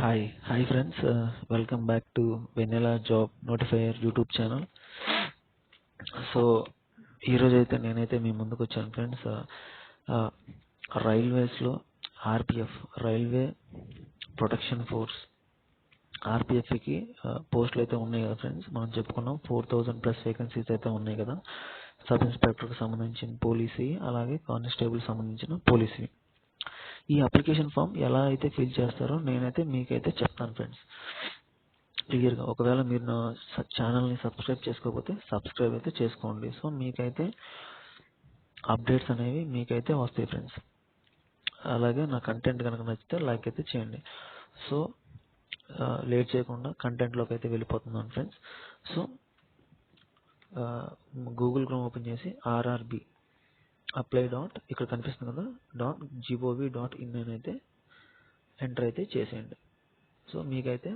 Hi friends. Welcome back to Vanilla Job Notifier YouTube channel. So ఈరోజు అయితే నేనైతే మీ ముందుకు వచ్చాను ఫ్రెండ్స్. రైల్వేస్లో ఆర్పిఎఫ్ రైల్వే ప్రొటెక్షన్ ఫోర్స్ ఆర్పిఎఫ్కి పోస్టులు అయితే ఉన్నాయి కదా ఫ్రెండ్స్. మనం చెప్పుకున్నాం 4000+ వేకెన్సీస్ అయితే ఉన్నాయి కదా. సబ్ ఇన్స్పెక్టర్కి సంబంధించిన పోలీసు, అలాగే కానిస్టేబుల్ సంబంధించిన పోలీసు. ఈ అప్లికేషన్ ఫామ్ ఎలా అయితే ఫిల్ చేస్తారో నేనైతే మీకైతే చెప్తాను ఫ్రెండ్స్ క్లియర్గా. ఒకవేళ మీరు నా ఛానల్ని సబ్స్క్రైబ్ చేసుకోకపోతే సబ్స్క్రైబ్ అయితే చేసుకోండి. సో మీకైతే అప్డేట్స్ అనేవి మీకైతే వస్తాయి ఫ్రెండ్స్. అలాగే నా కంటెంట్ కనుక నచ్చితే లైక్ అయితే చేయండి. సో లేట్ చేయకుండా కంటెంట్లోకి అయితే వెళ్ళిపోతున్నాను friends. So Google chrome open చేసి ఆర్ఆర్బి అప్లై ఇక్కడ కనిపిస్తుంది కదా .gov.in అని అయితే ఎంటర్ అయితే చేసేయండి. సో మీకైతే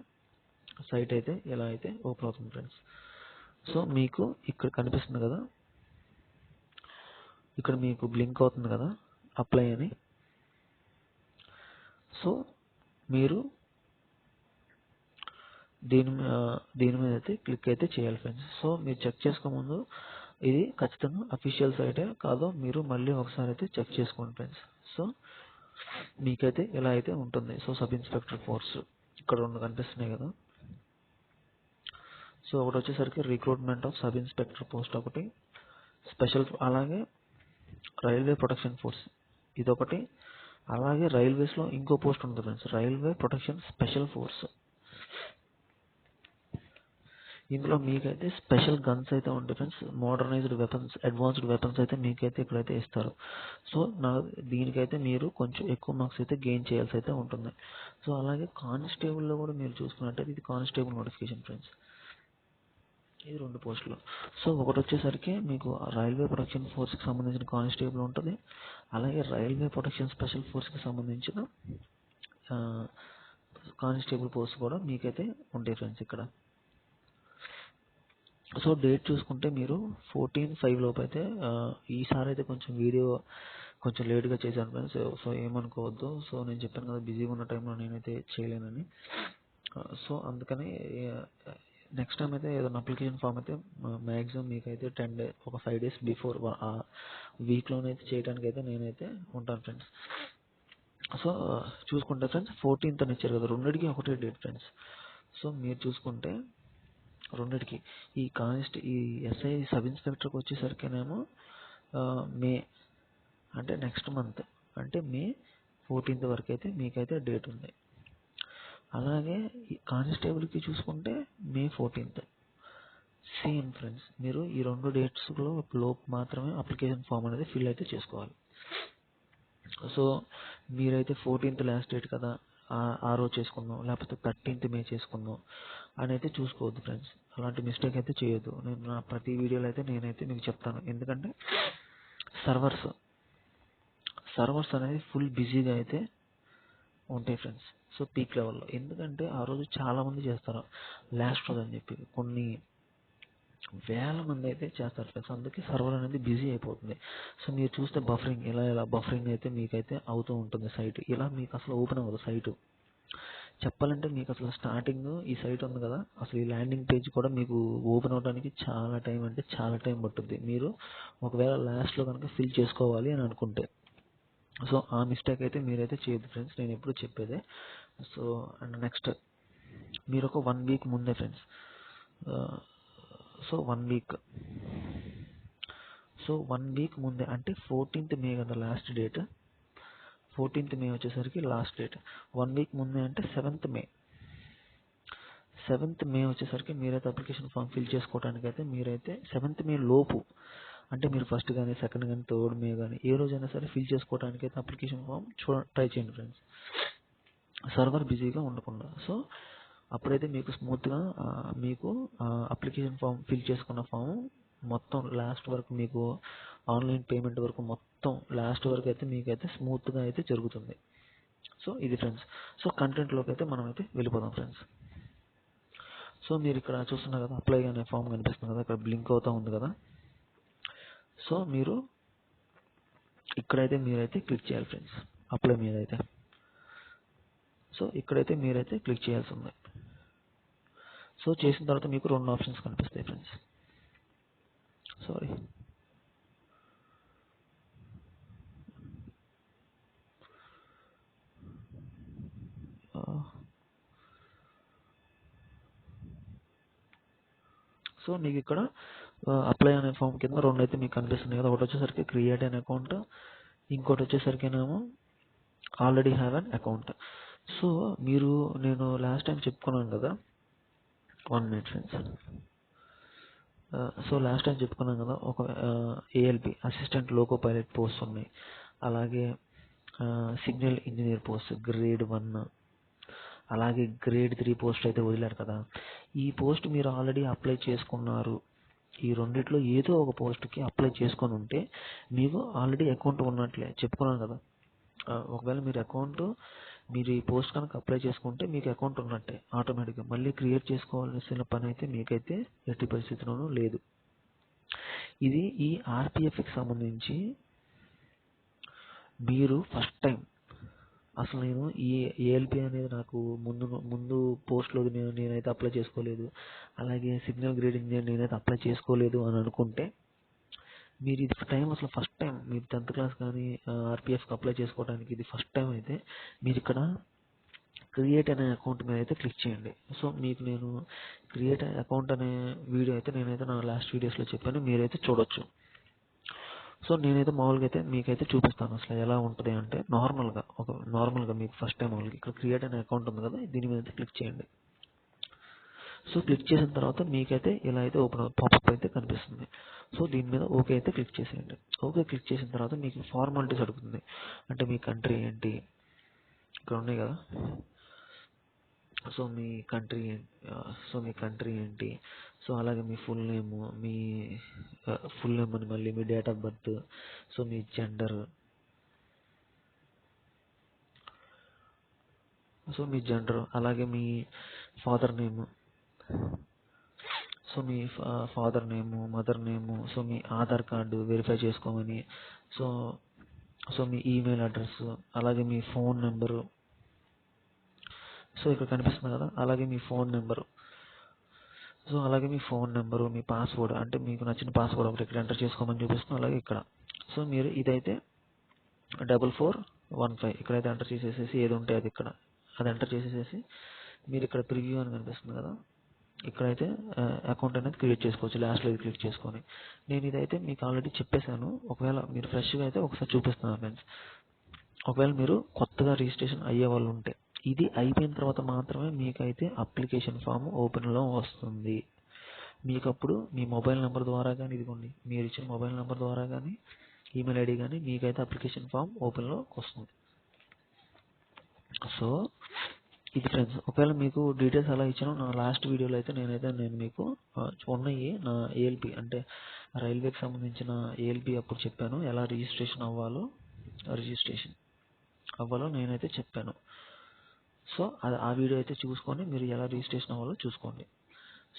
సైట్ అయితే ఎలా అయితే ఓపెన్ అవుతుంది ఫ్రెండ్స్. సో మీకు ఇక్కడ కనిపిస్తుంది కదా, ఇక్కడ మీకు బ్లింక్ అవుతుంది కదా అప్లై అని. సో మీరు దీని మీద అయితే క్లిక్ అయితే చేయాలి ఫ్రెండ్స్. సో మీరు చెక్ చేసుకో ముందు ఇది ఖచ్చితంగా అఫీషియల్ సైటే కాదో మీరు మళ్ళీ ఒకసారి అయితే చెక్ చేసుకోండి ఫ్రెండ్స్. సో మీకైతే ఇలా అయితే ఉంటుంది. సో సబ్ ఇన్స్పెక్టర్ ఫోర్స్ ఇక్కడ రెండు కనిపిస్తున్నాయి కదా. సో ఒకటి వచ్చేసరికి recruitment of sub inspector post ఒకటి, స్పెషల్, అలాగే రైల్వే ప్రొటెక్షన్ ఫోర్స్ ఇదొకటి, అలాగే రైల్వేస్లో ఇంకో పోస్ట్ ఉంటుంది friends, railway protection special force. ఇందులో మీకైతే స్పెషల్ గన్స్ అయితే ఉంటాయి friends. Modernised weapons, advanced weapons అయితే మీకైతే ఇక్కడైతే ఇస్తారు. సో దీనికైతే మీరు కొంచెం ఎక్కువ మార్క్స్ అయితే గెయిన్ చేయాల్సి అయితే ఉంటుంది. సో అలాగే కానిస్టేబుల్లో కూడా మీరు చూసుకున్నట్టయితే ఇది కానిస్టేబుల్ నోటిఫికేషన్ ఫ్రెండ్స్. ఇది రెండు పోస్టులు. సో ఒకటి వచ్చేసరికి మీకు రైల్వే ప్రొటెక్షన్ ఫోర్స్కి సంబంధించిన కానిస్టేబుల్ ఉంటుంది, అలాగే రైల్వే ప్రొటెక్షన్ స్పెషల్ ఫోర్స్కి సంబంధించిన కానిస్టేబుల్ పోస్ట్ కూడా మీకైతే ఉంటాయి ఫ్రెండ్స్ ఇక్కడ. సో డేట్ చూసుకుంటే మీరు 14/5 లోపు అయితే ఈసారి అయితే కొంచెం వీడియో కొంచెం లేట్గా చేశాను ఫ్రెండ్స్. సో ఏమనుకోవద్దు. సో నేను చెప్పాను కదా బిజీగా ఉన్న టైంలో నేనైతే చేయలేనని. సో అందుకని నెక్స్ట్ టైం అయితే ఏదైనా అప్లికేషన్ ఫామ్ అయితే మ్యాక్సిమం మీకైతే 10 days, ఒక 5 days బిఫోర్ ఆ వీక్లోనైతే చేయడానికి అయితే నేనైతే ఉంటాను ఫ్రెండ్స్. సో చూసుకుంటే ఫ్రెండ్స్ 14th అని ఇచ్చారు కదా, రెండింటికి ఒకటే డేట్ ఫ్రెండ్స్. సో మీరు చూసుకుంటే రెండింటికి ఈ ఎస్ఐ సబ్ ఇన్స్పెక్టర్కి వచ్చేసరికినేమో మే అంటే నెక్స్ట్ మంత్ అంటే మే 14th వరకు అయితే మీకైతే డేట్ ఉంది. అలాగే ఈ కానిస్టేబుల్కి చూసుకుంటే మే 14th. సేమ్ ఫ్రెండ్స్, మీరు ఈ రెండు డేట్స్లో లోపు మాత్రమే అప్లికేషన్ ఫామ్ అనేది ఫిల్ అయితే చేసుకోవాలి. సో మీరైతే 14th లాస్ట్ డేట్ కదా, ఆ రోజు చేసుకుందాం, లేకపోతే 13th మే చేసుకుందాం అని అయితే చూసుకోవద్దు ఫ్రెండ్స్. అలాంటి మిస్టేక్ అయితే చేయొద్దు. నేను నా ప్రతి వీడియోలో అయితే నేనైతే మీకు చెప్తాను. ఎందుకంటే సర్వర్స్ అనేది ఫుల్ బిజీగా అయితే ఉంటాయి ఫ్రెండ్స్. సో పీక్ లెవెల్లో, ఎందుకంటే ఆ రోజు చాలామంది చేస్తారు లాస్ట్ రోజు అని చెప్పి, కొన్ని వేల మంది అయితే చేస్తారు ఫ్రెండ్స్. అందుకే సర్వర్ అనేది బిజీ అయిపోతుంది. సో మీరు చూస్తే బఫరింగ్ ఇలా బఫరింగ్ అయితే మీకైతే అవుతూ ఉంటుంది. సైట్ ఇలా మీకు అసలు ఓపెన్ అవ్వదు. సైటు చెప్పాలంటే మీకు అసలు స్టార్టింగ్ ఈ సైట్ ఉంది కదా, అసలు ఈ ల్యాండింగ్ పేజ్ కూడా మీకు ఓపెన్ అవడానికి చాలా టైం అంటే చాలా టైం పట్టుద్ది. మీరు ఒకవేళ లాస్ట్లో కనుక ఫిల్ చేసుకోవాలి అని అనుకుంటే. సో ఆ మిస్టేక్ అయితే మీరైతే చేయొద్దు ఫ్రెండ్స్, నేను ఎప్పుడు చెప్పేదే. సో అండ్ నెక్స్ట్ మీరు ఒక 1 week ముందే ఫ్రెండ్స్. సో 1 week ముందే అంటే 14th మే కదా లాస్ట్ డేట్. 14th మే వచ్చేసరికి లాస్ట్ డేట్. 1 week ముందే అంటే 7th మే వచ్చేసరికి మీరైతే అప్లికేషన్ ఫామ్ ఫిల్ చేసుకోవడానికి అయితే మీరైతే 7th మే లోపు, అంటే మీరు ఫస్ట్ కానీ సెకండ్ కానీ 3rd మే కానీ ఏ రోజైనా సరే ఫిల్ చేసుకోవడానికి అయితే అప్లికేషన్ ఫామ్ ట్రై చేయండి ఫ్రెండ్స్, సర్వర్ బిజీగా ఉండకుండా. సో అప్పుడైతే మీకు స్మూత్గా మీకు అప్లికేషన్ ఫామ్ ఫిల్ చేసుకున్న ఫామ్ మొత్తం లాస్ట్ వరకు మీకు ఆన్లైన్ పేమెంట్ వరకు మొత్తం లాస్ట్ వరకు అయితే మీకైతే స్మూత్గా అయితే జరుగుతుంది. సో ఇది ఫ్రెండ్స్. సో కంటెంట్లోకి అయితే మనం అయితే వెళ్ళిపోదాం ఫ్రెండ్స్. సో మీరు ఇక్కడ చూస్తున్నారు కదా అప్లై అనే ఫామ్ కనిపిస్తుంది కదా, ఇక్కడ బ్లింక్ అవుతూ ఉంది కదా. సో మీరు ఇక్కడైతే మీరైతే క్లిక్ చేయాలి ఫ్రెండ్స్ అప్లై మీద అయితే. సో ఇక్కడైతే మీరైతే క్లిక్ చేయాల్సి ఉంది. సో చేసిన తర్వాత మీకు 2 ఆప్షన్స్ కనిపిస్తాయి ఫ్రెండ్స్. సారీ, సో మీకు ఇక్కడ అప్లై అనే ఫామ్ కింద 2 అయితే మీకు కనిపిస్తున్నాయి కదా. ఒకటి వచ్చేసరికి క్రియేట్ అన్ అకౌంట్, ఇంకోటి వచ్చేసరికినేమో already have an account. So నేను లాస్ట్ టైం చెప్పుకున్నాను కదా, 1 minute friends. So last time చెప్పుకున్నాం కదా, ఒక ALP assistant loco pilot post ఉన్నాయి, అలాగే సిగ్నల్ ఇంజనీర్ పోస్ట్ గ్రేడ్ 1, అలాగే గ్రేడ్ 3 పోస్ట్ అయితే వదిలారు కదా. ఈ పోస్ట్ మీరు ఆల్రెడీ అప్లై చేసుకున్నారు. ఈ రెండిట్లో ఏదో ఒక పోస్ట్కి అప్లై చేసుకొని ఉంటే మీకు ఆల్రెడీ అకౌంట్ ఉన్నట్లే, చెప్పుకున్నాను కదా. ఒకవేళ మీరు ఈ పోస్ట్ కనుక అప్లై చేసుకుంటే మీకు అకౌంట్ ఉన్నట్టే ఆటోమేటిక్గా. మళ్ళీ క్రియేట్ చేసుకోవాల్సిన పని అయితే మీకైతే ఎట్టి పరిస్థితిలోనూ లేదు. ఇది ఈ RPFకి సంబంధించి మీరు ఫస్ట్ టైం, అసలు నేను ఈ ALP అనేది నాకు ముందు పోస్ట్లో నేనైతే అప్లై చేసుకోలేదు, అలాగే సిగ్నల్ గ్రేడ్ ఇంజనీర్ నేనైతే అప్లై చేసుకోలేదు అని అనుకుంటే మీరు ఇది అసలు ఫస్ట్ టైం మీరు 10th క్లాస్ కానీ RPFకి అప్లై చేసుకోవడానికి ఇది ఫస్ట్ టైం అయితే మీరు ఇక్కడ క్రియేట్ అనే అకౌంట్ మీద అయితే క్లిక్ చేయండి. సో మీకు నేను క్రియేట్ అకౌంట్ అనే వీడియో అయితే నేనైతే నా లాస్ట్ వీడియోస్లో చెప్పాను, మీరైతే చూడొచ్చు. సో నేనైతే మామూలుగా అయితే మీకైతే చూపిస్తాను అసలు ఎలా ఉంటుంది అంటే నార్మల్గా మీకు ఫస్ట్ టైం మామూలుగా ఇక్కడ క్రియేట్ అనే అకౌంట్ ఉంది కదా, దీని మీద అయితే క్లిక్ చేయండి. సో క్లిక్ చేసిన తర్వాత మీకైతే ఇలా అయితే పాపప్ అయితే కనిపిస్తుంది. సో దీని మీద ఓకే అయితే క్లిక్ చేసేయండి. ఓకే క్లిక్ చేసిన తర్వాత మీకు ఫార్మాలిటీస్ అడుగుతుంది, అంటే మీ కంట్రీ ఏంటి, ఇక్కడ ఉన్నాయి కదా. సో మీ కంట్రీ ఏంటి, సో అలాగే మీ ఫుల్ నేమ్ అని మళ్ళీ మీ డేట్ ఆఫ్ బర్త్, సో మీ జెండర్, అలాగే మీ ఫాదర్ నేమ్, సో మీ father name, mother name, so మీ ఆధార్ కార్డు వెరిఫై చేసుకోమని, సో మీ ఈమెయిల్ అడ్రస్, అలాగే మీ ఫోన్ నెంబరు, సో ఇక్కడ కనిపిస్తుంది కదా, అలాగే మీ ఫోన్ నెంబరు, మీ పాస్వర్డ్, అంటే మీకు నచ్చిన పాస్వర్డ్ ఒకటి ఇక్కడ ఎంటర్ చేసుకోమని చూపిస్తుంది. అలాగే ఇక్కడ సో మీరు ఇదైతే 4415 ఇక్కడైతే ఎంటర్ చేసేసేసి ఏది ఉంటే అది ఇక్కడ అది ఎంటర్ చేసేసేసి మీరు ఇక్కడ ప్రివ్యూ అని కనిపిస్తుంది కదా, ఇక్కడైతే అకౌంట్ అనేది క్రియేట్ చేసుకోవచ్చు. లాస్ట్లో ఇది క్లిక్ చేసుకొని నేను ఇదైతే మీకు ఆల్రెడీ చెప్పేశాను. ఒకవేళ మీరు ఫ్రెష్గా అయితే ఒకసారి చూపిస్తున్నాను ఫ్రెండ్స్. ఒకవేళ మీరు కొత్తగా రిజిస్ట్రేషన్ అయ్యే వాళ్ళు ఉంటే ఇది అయిపోయిన తర్వాత మాత్రమే మీకైతే అప్లికేషన్ ఫామ్ ఓపెన్లో వస్తుంది. మీకు అప్పుడు మీ మొబైల్ నెంబర్ ద్వారా కానీ, ఇదిగోండి మీరు ఇచ్చిన మొబైల్ నెంబర్ ద్వారా కానీ, ఈమెయిల్ ఐడి కానీ మీకైతే అప్లికేషన్ ఫామ్ ఓపెన్లో వస్తుంది. సో ఇది ఫ్రెండ్స్, ఒకవేళ మీకు డీటెయిల్స్ ఎలా ఇచ్చానో నా లాస్ట్ వీడియోలో అయితే నేను మీకు ఉన్నాయి నా ALP అంటే రైల్వేకి సంబంధించిన ALP అప్పుడు చెప్పాను, ఎలా రిజిస్ట్రేషన్ అవ్వాలో నేనైతే చెప్పాను. సో ఆ వీడియో అయితే చూసుకొని మీరు ఎలా రిజిస్ట్రేషన్ అవ్వాలో చూసుకోండి.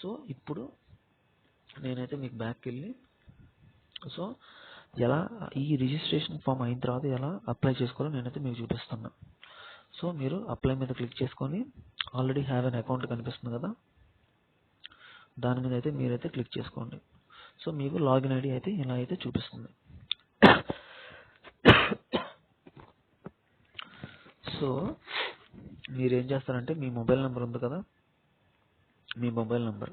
సో ఇప్పుడు నేనైతే మీకు బ్యాక్కి వెళ్ళి సో ఎలా ఈ రిజిస్ట్రేషన్ ఫామ్ అయిన తర్వాత ఎలా అప్లై చేసుకోవాలో నేనైతే మీకు చూపిస్తాను. సో మీరు అప్లై మీద క్లిక్ చేసుకొని ఆల్రెడీ హ్యావ్ అన్ అకౌంట్ కనిపిస్తుంది కదా, దాని మీద అయితే మీరైతే క్లిక్ చేసుకోండి. సో మీకు లాగిన్ ఐడి అయితే ఇలా అయితే చూపిస్తుంది. సో మీరు ఏం చేస్తారంటే మీ మొబైల్ నెంబర్ ఉంది కదా, మీ మొబైల్ నెంబర్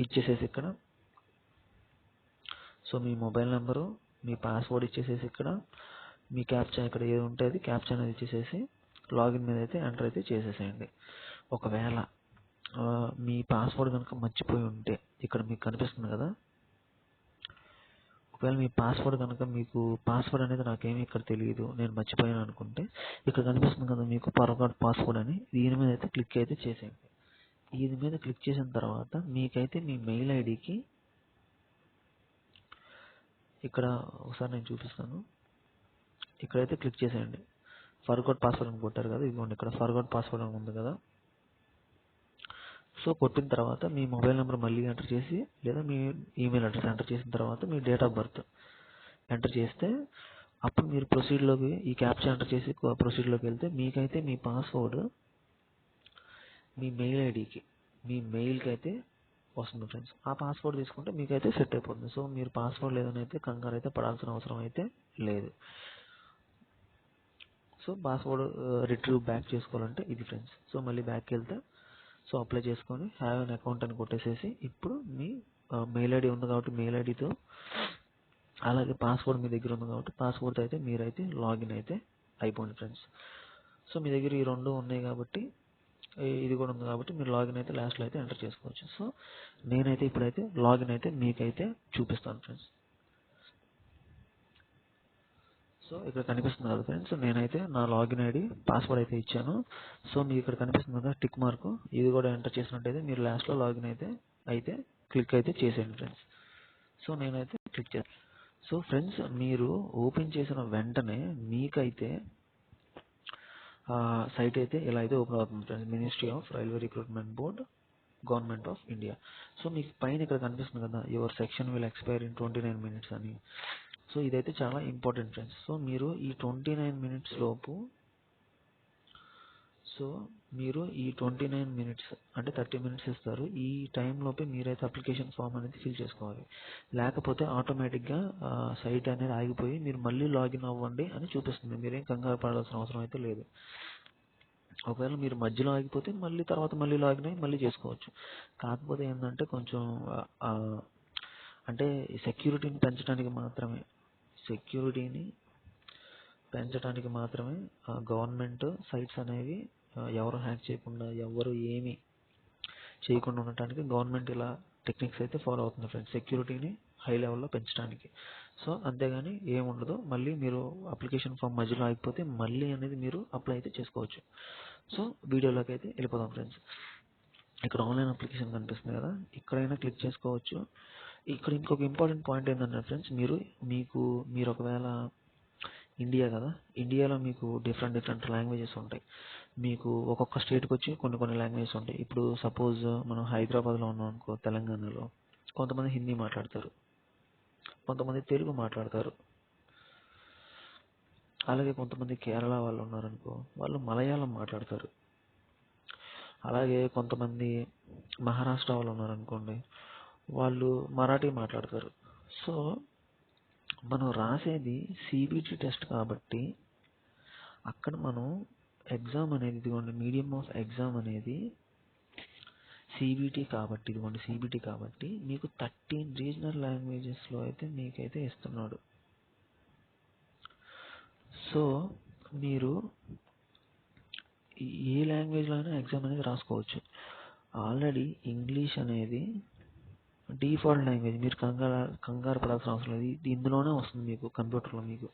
ఇచ్చేసేసి ఇక్కడ, సో మీ మొబైల్ నెంబరు, మీ పాస్వర్డ్ ఇచ్చేసేసి ఇక్కడ, మీ క్యాప్చా ఇక్కడ ఏది ఉంటే అది క్యాప్చా అనేది ఇచ్చేసేసి లాగిన్ మీద అయితే ఎంటర్ అయితే చేసేసేయండి. ఒకవేళ మీ పాస్వర్డ్ కనుక మర్చిపోయి ఉంటే ఇక్కడ మీకు కనిపిస్తుంది కదా, ఒకవేళ మీ పాస్వర్డ్ అనేది నాకేమీ ఇక్కడ తెలియదు, నేను మర్చిపోయాను అనుకుంటే ఇక్కడ కనిపిస్తుంది కదా మీకు ఫర్గాట్ పాస్వర్డ్ అని, దీని మీద అయితే క్లిక్ అయితే చేసేయండి. దీని మీద క్లిక్ చేసిన తర్వాత మీకైతే మీ మెయిల్ ఐడికి ఇక్కడ ఒకసారి నేను చూపిస్తాను, ఇక్కడైతే క్లిక్ చేసేయండి. ఫర్గాట్ పాస్వర్డ్ అని కొట్టారు కదా, ఇదిగోండి ఇక్కడ ఫర్గాట్ పాస్వర్డ్ అని ఉంది కదా. సో కొట్టిన తర్వాత మీ మొబైల్ నెంబర్ మళ్ళీ ఎంటర్ చేసి లేదా మీ ఈమెయిల్ అడ్రస్ ఎంటర్ చేసిన తర్వాత మీ డేట్ ఆఫ్ బర్త్ ఎంటర్ చేస్తే అప్పుడు మీరు ప్రొసీడ్లోకి ఈ క్యాప్చా ఎంటర్ చేసి ప్రొసీడ్లోకి వెళ్తే మీకైతే మీ పాస్వర్డ్ మీ మెయిల్ ఐడికి మీ మెయిల్కి అయితే వస్తుంది ఫ్రెండ్స్. ఆ పాస్వర్డ్ తీసుకుంటే మీకైతే సెట్ అయిపోతుంది. సో మీరు పాస్వర్డ్ లేదని అయితే కంగారు అయితే పడాల్సిన అవసరం అయితే లేదు. సో పాస్వర్డ్ రిట్రీవ్ బ్యాక్ చేసుకోవాలంటే ఇది ఫ్రెండ్స్. సో మళ్ళీ బ్యాక్కి వెళ్తే సో అప్లై చేసుకొని హ్యావ్ అన్ అకౌంట్ అని కొట్టేసేసి ఇప్పుడు మీ మెయిల్ ఐడి ఉంది కాబట్టి మెయిల్ ఐడితో అలాగే పాస్వర్డ్ మీ దగ్గర ఉంది కాబట్టి పాస్వర్డ్తో అయితే మీరైతే లాగిన్ అయితే అయిపోండి ఫ్రెండ్స్. సో మీ దగ్గర ఈ రెండు ఉన్నాయి కాబట్టి ఇది కూడా ఉంది కాబట్టి మీరు లాగిన్ అయితే లాస్ట్లో అయితే ఎంటర్ చేసుకోవచ్చు. సో నేనైతే ఇప్పుడైతే లాగిన్ అయితే మీకైతే చూపిస్తాను ఫ్రెండ్స్. సో ఇక్కడ కనిపిస్తుంది కదా ఫ్రెండ్స్, నేనైతే నా లాగిన్ ఐడి పాస్వర్డ్ అయితే ఇచ్చాను. సో మీకు ఇక్కడ కనిపిస్తుంది కదా టిక్ మార్క్, ఇది కూడా ఎంటర్ చేసినట్టయితే మీరు లాస్ట్లో లాగిన్ అయితే క్లిక్ అయితే చేసేయండి ఫ్రెండ్స్. సో నేనైతే క్లిక్ చేస్తాను. సో ఫ్రెండ్స్ మీరు ఓపెన్ చేసిన వెంటనే మీకైతే సైట్ అయితే ఇలా అయితే ఓపెన్ అవుతుంది friends. Ministry of railway recruitment board, government of India. So మీకు పైన ఇక్కడ కనిపిస్తుంది కదా your section will expire in 29 minutes అని. సో ఇదైతే చాలా ఇంపార్టెంట్ ఫ్రెండ్స్. సో మీరు ఈ 29 minutes లోపు సో మీరు ఈ 29 minutes అంటే 30 minutes ఇస్తారు. ఈ టైంలోపే మీరైతే అప్లికేషన్ ఫామ్ అనేది ఫిల్ చేసుకోవాలి. లేకపోతే ఆటోమేటిక్గా సైట్ అనేది ఆగిపోయి మీరు మళ్ళీ లాగిన్ అవ్వండి అని చూపిస్తుంది. మీరేం కంగారు పడాల్సిన అవసరం అయితే లేదు. ఒకవేళ మీరు మధ్యలో ఆగిపోతే మళ్ళీ తర్వాత మళ్ళీ లాగిన్ అయ్యి మళ్ళీ చేసుకోవచ్చు. కాకపోతే ఏంటంటే కొంచెం అంటే సెక్యూరిటీని పెంచడానికి మాత్రమే గవర్నమెంట్ సైట్స్ అనేవి ఎవరు హ్యాక్ చేయకుండా ఎవరు ఏమి చేయకుండా ఉండటానికి గవర్నమెంట్ ఇలా టెక్నిక్స్ అయితే ఫాలో అవుతుంది ఫ్రెండ్స్, సెక్యూరిటీని హై లెవెల్లో పెంచడానికి. సో అంతేగాని ఏముండదు. మళ్ళీ మీరు అప్లికేషన్ ఫామ్ మధ్యలో ఆగిపోతే మళ్ళీ అనేది మీరు అప్లై అయితే చేసుకోవచ్చు. సో వీడియోలోకి అయితే వెళ్ళిపోదాం ఫ్రెండ్స్. ఇక్కడ ఆన్లైన్ అప్లికేషన్ కనిపిస్తుంది కదా, ఇక్కడైనా క్లిక్ చేసుకోవచ్చు. ఇక్కడ ఇంకొక ఇంపార్టెంట్ పాయింట్ ఏంటంటే ఫ్రెండ్స్, మీరు ఒకవేళ ఇండియా కదా, ఇండియాలో మీకు డిఫరెంట్ లాంగ్వేజెస్ ఉంటాయి. మీకు ఒక్కొక్క స్టేట్కి వచ్చి కొన్ని లాంగ్వేజెస్ ఉంటాయి. ఇప్పుడు సపోజ్ మనం హైదరాబాద్లో ఉన్నాం అనుకో, తెలంగాణలో కొంతమంది హిందీ మాట్లాడతారు, కొంతమంది తెలుగు మాట్లాడతారు. అలాగే కొంతమంది కేరళ వాళ్ళు ఉన్నారనుకో, వాళ్ళు మలయాళం మాట్లాడతారు. అలాగే కొంతమంది మహారాష్ట్ర వాళ్ళు ఉన్నారనుకోండి, వాళ్ళు మరాఠీ మాట్లాడతారు. సో మనం రాసేది సిబిటి టెస్ట్ కాబట్టి అక్కడ మనం ఎగ్జామ్ అనేది ఇదిగోండి మీడియం ఆఫ్ ఎగ్జామ్ అనేది సిబిటి కాబట్టి మీకు 13 రీజనల్ లాంగ్వేజెస్లో అయితే మీకైతే ఇస్తున్నాడు. సో మీరు ఏ లాంగ్వేజ్లో అయినా ఎగ్జామ్ అనేది రాసుకోవచ్చు. ఆల్రెడీ ఇంగ్లీష్ అనేది డిఫాల్ట్ లాంగ్వేజ్, మీరు కంగారు పడాల్సిన అవసరం లేదు. ఇది ఇందులోనే వస్తుంది మీకు కంప్యూటర్లో. మీకు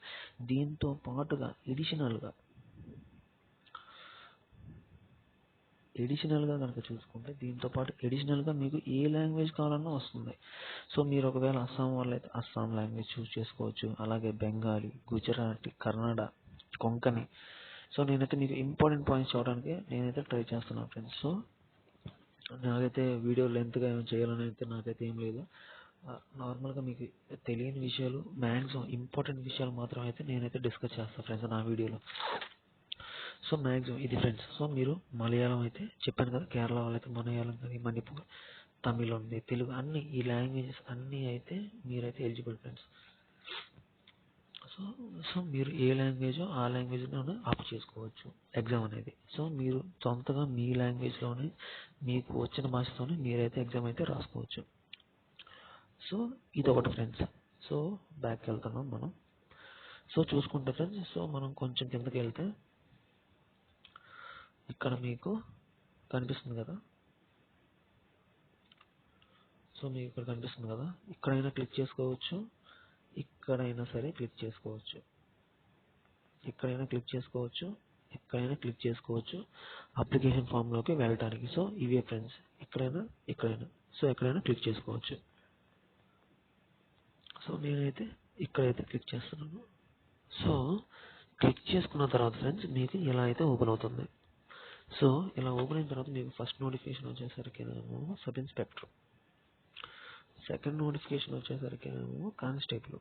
దీంతో పాటుగా ఎడిషనల్గా కనుక చూసుకుంటే దీంతో పాటు ఎడిషనల్గా మీకు ఏ లాంగ్వేజ్ కావాలన్నా వస్తుంది. సో మీరు ఒకవేళ అస్సాం వాళ్ళైతే అస్సాం లాంగ్వేజ్ చూస్ చేసుకోవచ్చు. అలాగే బెంగాలీ, గుజరాతీ, కన్నడ, కొంకణి. సో నేనైతే మీకు ఇంపార్టెంట్ పాయింట్స్ చూడడానికి నేనైతే ట్రై చేస్తున్నాను ఫ్రెండ్స్. సో నాకైతే వీడియో లెంత్గా ఏమైనా చేయాలని అయితే నాకైతే ఏం లేదు. నార్మల్గా మీకు తెలియని విషయాలు, మ్యాక్సిమం ఇంపార్టెంట్ విషయాలు మాత్రం అయితే నేనైతే డిస్కస్ చేస్తాను ఫ్రెండ్స్ నా వీడియోలో. సో మ్యాక్సిమం ఇది ఫ్రెండ్స్. సో మీరు మలయాళం అయితే చెప్పాను కదా, కేరళ వాళ్ళైతే మలయాళం కానీ, మణిపూర్, తమిళ్ ఉంది, తెలుగు, అన్ని ఈ లాంగ్వేజెస్ అన్నీ అయితే మీరైతే ఎలిజిబుల్ ఫ్రెండ్స్. సో మీరు ఏ లాంగ్వేజో ఆ లాంగ్వేజ్లోనే ఆప్ చేసుకోవచ్చు ఎగ్జామ్ అనేది. సో మీరు సొంతగా మీ లాంగ్వేజ్లోనే మీకు వచ్చిన భాషతోనే మీరైతే ఎగ్జామ్ అయితే రాసుకోవచ్చు. సో ఇదొకటి ఫ్రెండ్స్. సో బ్యాక్కి వెళ్తున్నాం మనం. సో చూసుకుంటే ఫ్రెండ్స్, సో మనం కొంచెం కిందకి వెళ్తే ఇక్కడ మీకు కనిపిస్తుంది కదా, సో మీకు ఇక్కడ కనిపిస్తుంది కదా, ఇక్కడైనా క్లిక్ చేసుకోవచ్చు, ఇక్కడైనా సరే క్లిక్ చేసుకోవచ్చు, ఇక్కడైనా క్లిక్ చేసుకోవచ్చు, ఎక్కడైనా క్లిక్ చేసుకోవచ్చు అప్లికేషన్ ఫామ్లోకి వెళ్ళటానికి. సో ఇవే ఫ్రెండ్స్, ఇక్కడైనా సో ఎక్కడైనా క్లిక్ చేసుకోవచ్చు. సో నేనైతే ఇక్కడైతే క్లిక్ చేస్తున్నాను. సో క్లిక్ చేసుకున్న తర్వాత ఫ్రెండ్స్ మీకు ఇలా అయితే ఓపెన్ అవుతుంది. సో ఇలా ఓపెన్ అయిన తర్వాత మీకు ఫస్ట్ నోటిఫికేషన్ వచ్చేసరికి ఏమో సబ్ ఇన్స్పెక్టర్, సెకండ్ నోటిఫికేషన్ వచ్చేసరికి ఏమో కానిస్టేబుల్,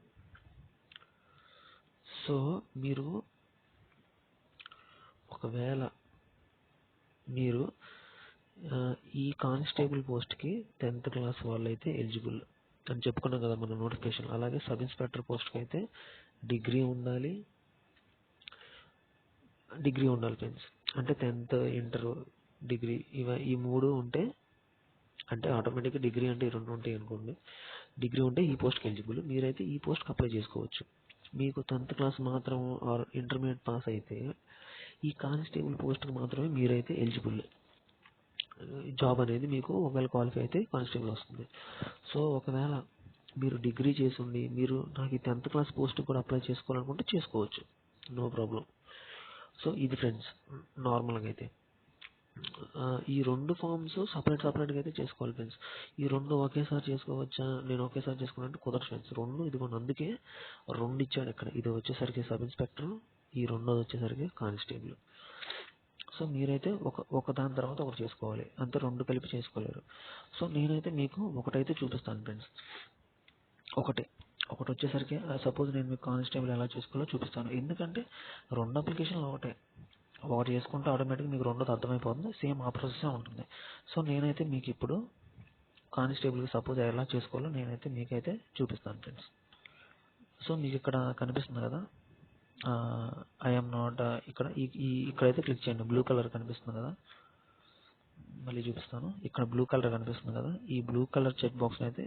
సో మీరు ఒకవేళ మీరు ఈ కానిస్టేబుల్ పోస్ట్కి 10th క్లాస్ వాళ్ళైతే ఎలిజిబుల్ అని చెప్పుకున్నాం కదా మన నోటిఫికేషన్. అలాగే సబ్ ఇన్స్పెక్టర్ పోస్ట్కి అయితే డిగ్రీ ఉండాలి ఫ్రెండ్స్. అంటే 10th ఇంటర్ డిగ్రీ ఈ 3 ఉంటే, అంటే ఆటోమేటిక్గా డిగ్రీ అంటే ఈ 2 ఉంటాయి అనుకోండి. డిగ్రీ ఉంటే ఈ పోస్ట్కి ఎలిజిబుల్. మీరైతే ఈ పోస్ట్కి అప్లై చేసుకోవచ్చు. మీకు 10th క్లాస్ మాత్రం ఆర్ ఇంటర్మీడియట్ పాస్ అయితే ఈ కానిస్టేబుల్ పోస్ట్కి మాత్రమే మీరైతే ఎలిజిబుల్. జాబ్ అనేది మీకు ఒకవేళ క్వాలిఫై అయితే కానిస్టేబుల్ వస్తుంది. సో ఒకవేళ మీరు డిగ్రీ చేసుండి మీరు నాకు ఈ 10th క్లాస్ పోస్ట్ కూడా అప్లై చేసుకోవాలనుకుంటే చేసుకోవచ్చు, నో ప్రాబ్లం. సో ఇది ఫ్రెండ్స్ నార్మల్గా అయితే ఈ 2 ఫామ్స్ సపరేట్గా అయితే చేసుకోవాలి ఫ్రెండ్స్. ఈ 2 ఒకేసారి చేసుకోవచ్చా, నేను ఒకేసారి చేసుకోవాలంటే కుదరదు ఫ్రెండ్స్. 2 ఇదిగోండి, అందుకే 2 ఇచ్చాడు ఇక్కడ. ఇది వచ్చేసరికి సబ్ ఇన్స్పెక్టర్, ఈ రెండోది వచ్చేసరికి కానిస్టేబుల్. సో మీరైతే ఒక దాని తర్వాత ఒకటి చేసుకోవాలి, అంతే. 2 కలిపి చేసుకోలేరు. సో నేనైతే మీకు ఒకటైతే చూపిస్తాను ఫ్రెండ్స్. ఒకటి వచ్చేసరికి సపోజ్ నేను మీకు కానిస్టేబుల్ ఎలా చేసుకోవాలో చూపిస్తాను. ఎందుకంటే 2 అప్లికేషన్లు ఒకటి చేసుకుంటే ఆటోమేటిక్గా మీకు రెండోది అర్థమైపోతుంది, సేమ్ ఆ ప్రాసెస్ ఉంటుంది. సో నేనైతే మీకు ఇప్పుడు కానిస్టేబుల్కి సపోజ్ ఎలా చేసుకోవాలో నేనైతే మీకైతే చూపిస్తాను ఫ్రెండ్స్. సో మీకు ఇక్కడ కనిపిస్తుంది కదా, ఐఎమ్ నాట్, ఇక్కడైతే క్లిక్ చేయండి. బ్లూ కలర్ కనిపిస్తుంది కదా, మళ్ళీ చూపిస్తాను. ఇక్కడ బ్లూ కలర్ కనిపిస్తుంది కదా, ఈ బ్లూ కలర్ చెక్ బాక్స్ని అయితే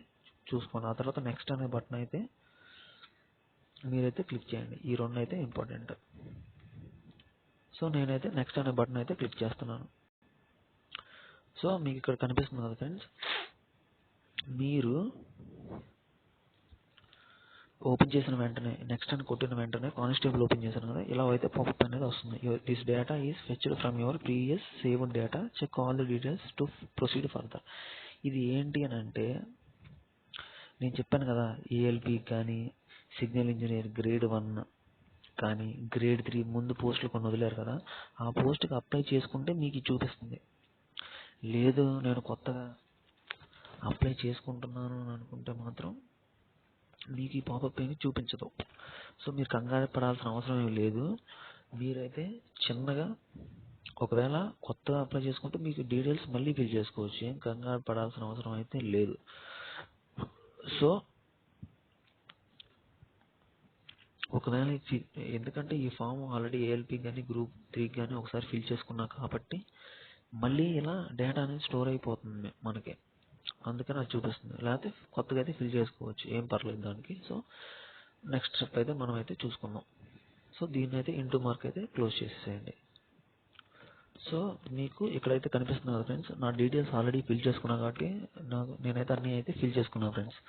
చూసుకోండి. ఆ తర్వాత నెక్స్ట్ అనే బటన్ అయితే మీరైతే క్లిక్ చేయండి. ఈ 2 అయితే ఇంపార్టెంట్. సో నేనైతే నెక్స్ట్ అనే బటన్ అయితే క్లిక్ చేస్తున్నాను. సో మీకు ఇక్కడ కనిపిస్తుంది కదా ఫ్రెండ్స్, మీరు ఓపెన్ చేసిన వెంటనే నెక్స్ట్ అని కొట్టిన వెంటనే కానిస్టేబుల్ ఓపెన్ చేశాను కదా, ఇలా అయితే పాపప్ అనేది వస్తుంది. This data is fetched from your previous saved data, check all the details to proceed further. ఇది ఏంటి అని అంటే, నేను చెప్పాను కదా ఏఎల్పి కానీ సిగ్నల్ ఇంజనీర్ గ్రేడ్ 1 కానీ గ్రేడ్ 3 ముందు పోస్టులు కొన్ని వదిలేరు కదా, ఆ పోస్ట్కి అప్లై చేసుకుంటే మీకు చూపిస్తుంది. లేదు నేను కొత్తగా అప్లై చేసుకుంటున్నాను అని అనుకుంటే మాత్రం మీకు ఈ పాపప్ ఏమి చూపించదు. సో మీరు కంగారు పడాల్సిన అవసరం ఏమి లేదు. మీరైతే చిన్నగా ఒకవేళ కొత్తగా అప్లై చేసుకుంటే మీకు డీటెయిల్స్ మళ్ళీ ఫిల్ చేసుకోవచ్చు, ఏం కంగారు పడాల్సిన అవసరం అయితే లేదు. సో ఒకవేళ ఎందుకంటే ఈ ఫామ్ ఆల్రెడీ ఏఎల్పి కానీ గ్రూప్ 3 కానీ ఒకసారి ఫిల్ చేసుకున్నా కాబట్టి మళ్ళీ ఇలా డేటా అనేది స్టోర్ అయిపోతుంది మనకి, అందుకని అది చూపిస్తుంది. లేకపోతే కొత్తగా అయితే ఫిల్ చేసుకోవచ్చు, ఏం పర్లేదు దానికి. సో నెక్స్ట్ స్టెప్ అయితే మనం అయితే చూసుకుందాం. సో దీన్ని అయితే ఇంటూ మార్క్ అయితే క్లోజ్ చేసేసేయండి. సో మీకు ఇక్కడైతే కనిపిస్తుంది కదా ఫ్రెండ్స్, నా డీటెయిల్స్ ఆల్రెడీ ఫిల్ చేసుకున్నాను కాబట్టి నేనైతే అన్నీ అయితే ఫిల్ చేసుకున్నాను ఫ్రెండ్స్.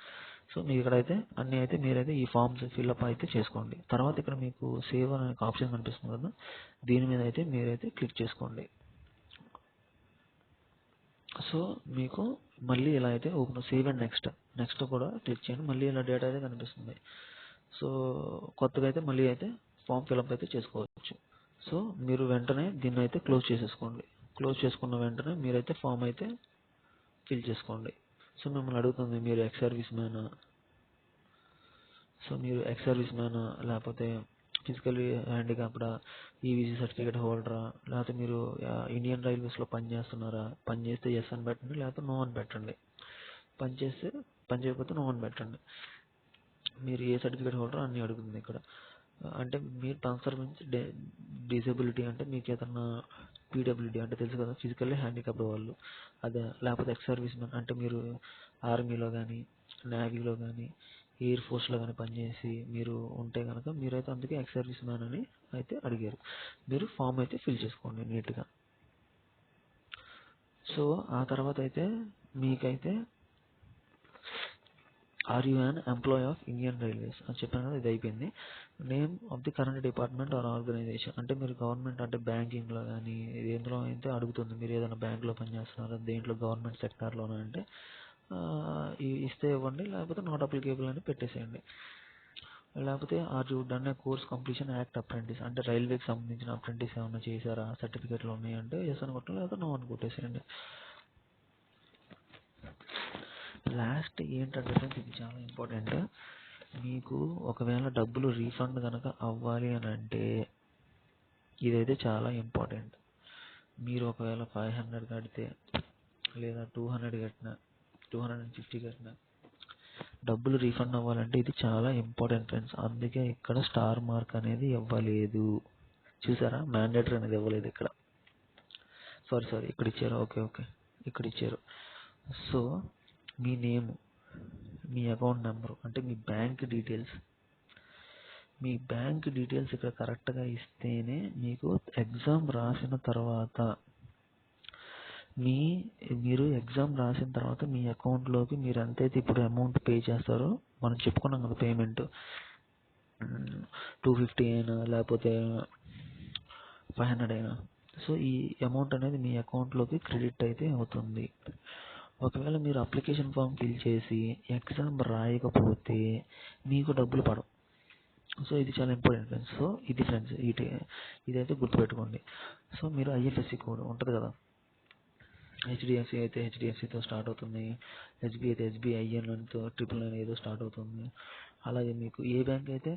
సో మీకు ఇక్కడైతే అన్నీ అయితే మీరైతే ఈ ఫామ్స్ ఫిల్అప్ అయితే చేసుకోండి. తర్వాత ఇక్కడ మీకు సేవ్ అనే ఆప్షన్ కనిపిస్తుంది కదా, దీని మీద అయితే మీరైతే క్లిక్ చేసుకోండి. సో మీకు మళ్ళీ ఇలా అయితే ఓపెన్ సేవ్ అండ్ నెక్స్ట్ కూడా క్లిక్ చేయండి. మళ్ళీ ఇలా డేటా అయితే కనిపిస్తుంది. సో కొత్తగా అయితే మళ్ళీ అయితే ఫామ్ ఫిల్అప్ అయితే చేసుకోవచ్చు. సో మీరు వెంటనే దీన్ని అయితే క్లోజ్ చేసేసుకోండి. క్లోజ్ చేసుకున్న వెంటనే మీరైతే ఫామ్ అయితే ఫిల్ చేసుకోండి. సో మిమ్మల్ని అడుగుతుంది మీరు ఎక్స్ సర్వీస్ మ్యానా, సో మీరు ఎక్స్ సర్వీస్ మ్యానా లేకపోతే ఫిజికల్లీ హ్యాండిక్యాప్డా, ఈవీసీ సర్టిఫికేట్ హోల్డరా, లేకపోతే మీరు ఇండియన్ రైల్వేస్లో పనిచేస్తున్నారా, పని చేస్తే ఎస్ అని పెట్టండి, లేకపోతే నో అని పెట్టండి. పని చేయకపోతే నో అని పెట్టండి. మీరు ఏ సర్టిఫికేట్ హోల్డర్ అన్నీ అడుగుతుంది ఇక్కడ. అంటే మీరు ట్రాన్స్ఫర్ నుంచి డిసేబిలిటీ అంటే మీకు ఏదన్నా పీడబ్ల్యూడీ అంటే తెలుసు కదా, ఫిజికల్లీ హ్యాండిక్యాప్డ్ వాళ్ళు, అదే. లేకపోతే ఎక్స్ సర్వీస్ మ్యాన్ అంటే మీరు ఆర్మీలో కానీ నేవీలో కానీ ఎయిర్ ఫోర్స్లో కానీ పనిచేసి మీరు ఉంటే కనుక మీరైతే అందుకే ఎక్స్ సర్వీస్ మ్యాన్ అని అయితే అడిగారు. మీరు ఫామ్ అయితే ఫిల్ చేసుకోండి నీట్గా. సో ఆ తర్వాత అయితే మీకైతే are you an employee of Indian railways అని చెప్పాను కదా, ఇది అయిపోయింది. Name of the current department or organization అంటే మీరు గవర్నమెంట్ అంటే బ్యాంకింగ్లో కానీ దేంట్లో అయితే అడుగుతుంది, మీరు ఏదైనా బ్యాంక్లో పనిచేస్తున్నారా, దేంట్లో గవర్నమెంట్ సెక్టార్లోనే అంటే ఇస్తే ఇవ్వండి, లేకపోతే నాట్ అప్లికేబుల్ అని పెట్టేసేయండి. లేకపోతే are you done a course completion act apprentice అంటే రైల్వేకి సంబంధించిన అప్రెంటిస్ ఏమైనా చేశారా, సర్టిఫికేట్లు ఉన్నాయంటే ఎస్ అని కొట్టండి, లేకపోతే నో అని కొట్టేసేయండి. లాస్ట్ ఏంటంటే ఇది చాలా ఇంపార్టెంట్. మీకు ఒకవేళ డబ్బులు రీఫండ్ కనుక అవ్వాలి అని అంటే ఇదైతే చాలా ఇంపార్టెంట్. మీరు ఒకవేళ 500 కడితే లేదా 200 కట్టినా 250 కట్టినా డబ్బులు రీఫండ్ అవ్వాలంటే ఇది చాలా ఇంపార్టెంట్ ఫ్రెండ్స్. అందుకే ఇక్కడ స్టార్ మార్క్ అనేది ఇవ్వలేదు. చూసారా, మ్యాండేటరీ అనేది ఇవ్వలేదు ఇక్కడ. సారీ ఇక్కడ ఇచ్చారు. ఓకే ఇక్కడ ఇచ్చారు. సో మీ నేమ్, మీ అకౌంట్ నెంబరు అంటే మీ బ్యాంక్ డీటెయిల్స్ ఇక్కడ కరెక్ట్గా ఇస్తేనే మీకు ఎగ్జామ్ రాసిన తర్వాత మీరు ఎగ్జామ్ రాసిన తర్వాత మీ అకౌంట్లోకి మీరు ఎంతైతే ఇప్పుడు అమౌంట్ పే చేస్తారో మనం చెప్పుకున్నాం కదా, పేమెంట్ 250 అయినా లేకపోతే 500 అయినా, సో ఈ అమౌంట్ అనేది మీ అకౌంట్లోకి క్రెడిట్ అయితే అవుతుంది. ఒకవేళ మీరు అప్లికేషన్ ఫామ్ ఫిల్ చేసి ఎగ్జామ్ రాయకపోతే మీకు డబ్బులు పడవు. సో ఇది చాలా ఇంపార్టెంట్ ఫ్రెండ్స్. సో ఇది ఫ్రెండ్స్ ఇదైతే గుర్తుపెట్టుకోండి. సో మీరు IFSC కోడ్ ఉంటుంది కదా, HDFC అయితే HDFCతో స్టార్ట్ అవుతుంది, SBI అయితే SBINతో 999 ఏదో స్టార్ట్ అవుతుంది. అలాగే మీకు ఏ బ్యాంక్ అయితే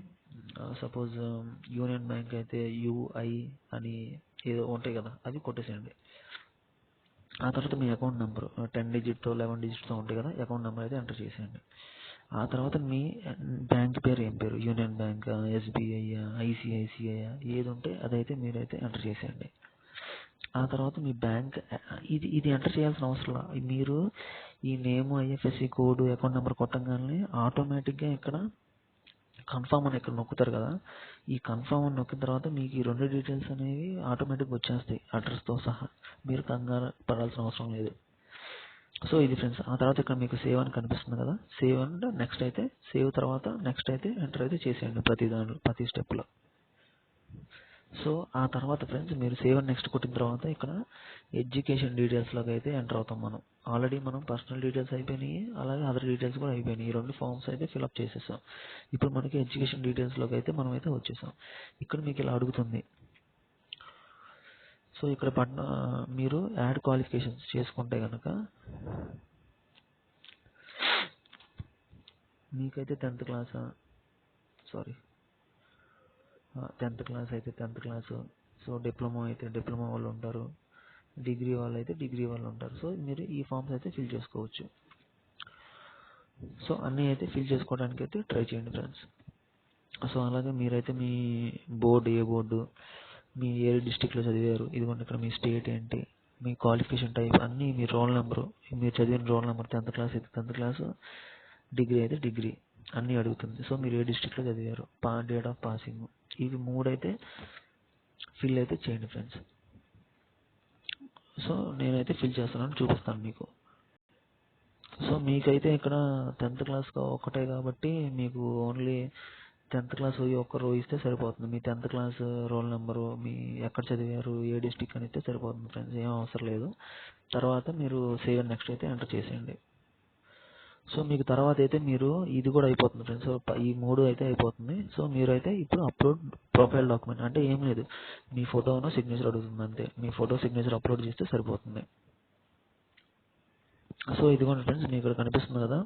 సపోజ్ యూనియన్ బ్యాంక్ అయితే UI అని ఏదో ఉంటాయి కదా, అవి కొట్టేసేయండి. ఆ తర్వాత మీ అకౌంట్ నెంబర్ 10 డిజిట్తో 11 డిజిట్తో ఉంటాయి కదా, అకౌంట్ నెంబర్ అయితే ఎంటర్ చేసేయండి. ఆ తర్వాత మీ బ్యాంక్ పేరు ఏం పేరు, యూనియన్ బ్యాంక్, SBI, ICICI ఏది ఉంటే అదైతే మీరైతే ఎంటర్ చేసేయండి. ఆ తర్వాత మీ బ్యాంక్ ఇది ఎంటర్ చేయాల్సిన అవసరం లేదు. మీరు ఈ name, IFSC code, account number కొట్టగానే ఆటోమేటిక్గా ఇక్కడ కన్ఫర్మ్ అని ఇక్కడ నొక్కుతారు కదా, ఈ కన్ఫర్మ్ అని నొక్కిన తర్వాత మీకు ఈ 2 డీటెయిల్స్ అనేవి ఆటోమేటిక్గా వచ్చేస్తాయి అడ్రస్తో సహా. మీరు కంగారు పడాల్సిన అవసరం లేదు. సో ఇది ఫ్రెండ్స్. ఆ తర్వాత ఇక్కడ మీకు సేవ్ అని కనిపిస్తుంది కదా, సేవ్ అండ్ నెక్స్ట్ అయితే సేవ్ తర్వాత నెక్స్ట్ అయితే ఎంటర్ అయితే చేసేయండి ప్రతి స్టెప్లో. సో ఆ తర్వాత ఫ్రెండ్స్ మీరు సేవ్ అండ్ నెక్స్ట్ కొట్టిన తర్వాత ఇక్కడ ఎడ్యుకేషన్ డీటెయిల్స్లోకి అయితే ఎంటర్ అవుతాం. ఆల్రెడీ మనం పర్సనల్ డీటెయిల్స్ అయిపోయినాయి, అలాగే అదర్ డీటెయిల్స్ కూడా అయిపోయినాయి. ఈ 2 ఫామ్స్ అయితే ఫిల్అప్ చేసేసాం. ఇప్పుడు మనకి ఎడ్యుకేషన్ డీటెయిల్స్లోకి అయితే మనం అయితే వచ్చేసాం. ఇక్కడ మీకు ఇలా అడుగుతుంది. సో ఇక్కడ మీరు యాడ్ క్వాలిఫికేషన్స్ చేసుకుంటే కనుక మీకైతే 10th క్లాస్ అయితే 10th క్లాసు, సో డిప్లొమా అయితే డిప్లొమా వాళ్ళు ఉంటారు, డిగ్రీ వాళ్ళు అయితే డిగ్రీ వాళ్ళు ఉంటారు. సో మీరు ఈ ఫామ్స్ అయితే ఫిల్ చేసుకోవచ్చు. సో అన్నీ అయితే ఫిల్ చేసుకోవడానికి అయితే ట్రై చేయండి ఫ్రెండ్స్. సో అలాగే మీరైతే మీ ఏ బోర్డు, మీ ఏ డిస్టిక్లో చదివారు, ఇదిగోండి ఇక్కడ మీ స్టేట్ ఏంటి, మీ క్వాలిఫికేషన్ టైప్ అన్నీ, మీ రోల్ నెంబరు, మీరు చదివిన రోల్ నెంబర్, 10th క్లాస్ అయితే 10th క్లాసు, డిగ్రీ అయితే డిగ్రీ అన్నీ అడుగుతుంది. సో మీరు ఏ డిస్ట్రిక్ట్లో చదివారు, డేట్ ఆఫ్ పాసింగ్, ఇవి 3 అయితే ఫిల్ అయితే చేయండి ఫ్రెండ్స్. సో నేనైతే ఫిల్ చేస్తున్నాను, చూపిస్తాను మీకు. సో మీకైతే ఇక్కడ 10th క్లాస్ ఒకటే కాబట్టి మీకు ఓన్లీ 10th క్లాస్ ఒక్క రో ఇస్తే సరిపోతుంది. మీ 10th క్లాస్ రోల్ నెంబరు, మీ ఎక్కడ చదివారు, ఏ డిస్ట్రిక్ట్ అని ఇస్తే సరిపోతుంది ఫ్రెండ్స్, ఏం అవసరం లేదు. తర్వాత మీరు సేవ్ అండ్ నెక్స్ట్ అయితే ఎంటర్ చేసేయండి. సో మీకు తర్వాత అయితే మీరు ఇది కూడా అయిపోతుంది ఫ్రెండ్స్. సో ఈ 3 అయితే అయిపోతుంది. సో మీరైతే ఇప్పుడు అప్లోడ్ ప్రొఫైల్ డాక్యుమెంట్ అంటే ఏం లేదు, మీ ఫోటోను సిగ్నేచర్ అడుగుతుంది అంతే. మీ ఫోటో సిగ్నేచర్ అప్లోడ్ చేస్తే సరిపోతుంది. సో ఇదిగోండి ఫ్రెండ్స్, మీకు ఇక్కడ కనిపిస్తుంది కదా,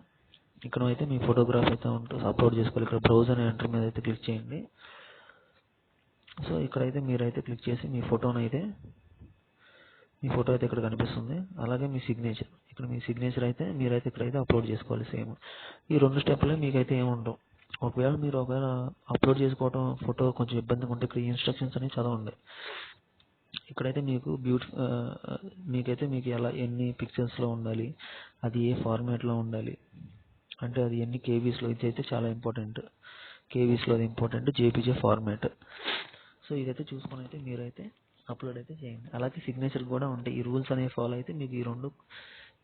ఇక్కడ అయితే మీ ఫోటోగ్రాఫ్ అయితే అప్లోడ్ చేసుకోవాలి. ఇక్కడ బ్రౌజ్ అనే ఎంటర్ మీద అయితే క్లిక్ చేయండి. సో ఇక్కడైతే మీరైతే క్లిక్ చేసి మీ ఫోటో అయితే ఇక్కడ కనిపిస్తుంది. అలాగే మీ సిగ్నేచర్, ఇక్కడ మీ సిగ్నేచర్ అయితే మీరైతే ఇక్కడైతే అప్లోడ్ చేసుకోవాలి. సేమ్ ఈ 2 స్టెప్లే మీకైతే ఏముండవు. ఒకవేళ అప్లోడ్ చేసుకోవడం ఫోటో కొంచెం ఇబ్బందిగా ఉంటే ఇక్కడ ఇన్స్ట్రక్షన్స్ అనేవి చదవండి. ఇక్కడైతే మీకు ఎలా ఎన్ని పిక్చర్స్లో ఉండాలి, అది ఏ ఫార్మాట్లో ఉండాలి, అంటే అది ఎన్ని KBస్లో, ఇది అయితే చాలా ఇంపార్టెంట్. KBస్లో అది ఇంపార్టెంట్, JPG ఫార్మాట్. సో ఇదైతే చూసుకొని అయితే మీరైతే అప్లోడ్ అయితే చేయండి. అలాగే సిగ్నేచర్ కూడా ఉంటాయి. ఈ రూల్స్ అనేవి ఫాలో అయితే మీకు ఈ 2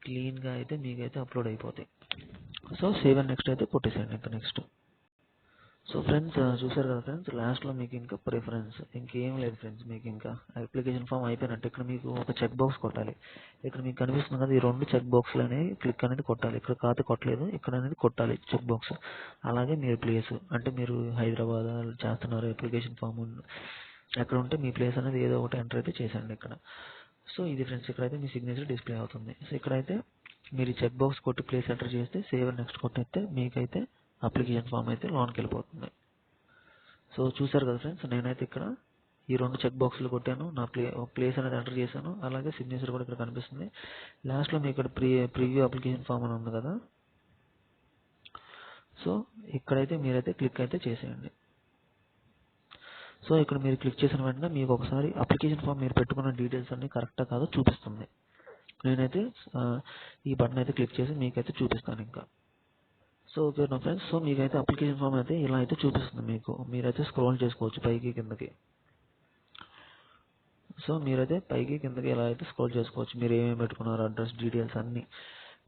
క్లీన్గా అయితే మీకైతే అప్లోడ్ అయిపోతాయి. సో సేవ్ అండ్ నెక్స్ట్ అయితే కొట్టేసేయండి ఇంకా నెక్స్ట్. సో ఫ్రెండ్స్ చూసారు కదా ఫ్రెండ్స్, లాస్ట్లో మీకు ఇంకా ప్రిఫరెన్స్ ఇంకేం లేదు ఫ్రెండ్స్. మీకు ఇంకా అప్లికేషన్ ఫామ్ అయిపోయినట్టు. ఇక్కడ మీకు ఒక చెక్ బాక్స్ కొట్టాలి. ఇక్కడ మీకు కనిపిస్తుంది కదా, ఈ 2 చెక్ బాక్స్లు అనేవి క్లిక్ అనేది కొట్టాలి. ఇక్కడ ఖాతా కొట్టలేదు, ఇక్కడ అనేది కొట్టాలి చెక్ బాక్స్. అలాగే మీరు ప్లేస్ అంటే మీరు హైదరాబాద్ చేస్తున్నారు, అప్లికేషన్ ఫామ్ ఎక్కడ ఉంటే మీ ప్లేస్ అనేది ఏదో ఒకటి ఎంటర్ అయితే చేసేయండి ఇక్కడ. సో ఇది ఫ్రెండ్స్, ఇక్కడైతే మీ సిగ్నేచర్ డిస్ప్లే అవుతుంది. సో ఇక్కడైతే మీరు చెక్ బాక్స్ కొట్టి ప్లేస్ ఎంటర్ చేస్తే సేవ్ అండ్ నెక్స్ట్ కొట్టేస్తే మీకైతే అప్లికేషన్ ఫామ్ అయితే లోన్కి వెళ్ళిపోతుంది. సో చూసారు కదా ఫ్రెండ్స్, నేనైతే ఇక్కడ ఈ 2 చెక్ బాక్సులు కొట్టాను, నా ప్లేస్ అనేది ఎంటర్ చేశాను, అలాగే సిగ్నేచర్ కూడా ఇక్కడ కనిపిస్తుంది. లాస్ట్లో మీకు ఇక్కడ ప్రివ్యూ అప్లికేషన్ ఫామ్ అని ఉంది కదా, సో ఇక్కడైతే మీరైతే క్లిక్ అయితే చేసేయండి. సో ఇక్కడ మీరు క్లిక్ చేసిన వెంటనే మీకు ఒకసారి అప్లికేషన్ ఫామ్ మీరు పెట్టుకున్న డీటెయిల్స్ అన్ని కరెక్టా కాదో చూపిస్తుంది. నేనైతే ఈ బటన్ అయితే క్లిక్ చేసి మీకైతే చూపిస్తాను ఇంకా. సో ఓకే నా ఫ్రెండ్స్, సో మీకైతే అప్లికేషన్ ఫామ్ అయితే ఇలా అయితే చూపిస్తుంది. మీరైతే స్క్రోల్ చేసుకోవచ్చు పైకి కిందకి. సో మీరైతే పైకి కిందకి ఇలా అయితే స్క్రోల్ చేసుకోవచ్చు. మీరు ఏమేమి పెట్టుకున్నారు, అడ్రస్ డీటెయిల్స్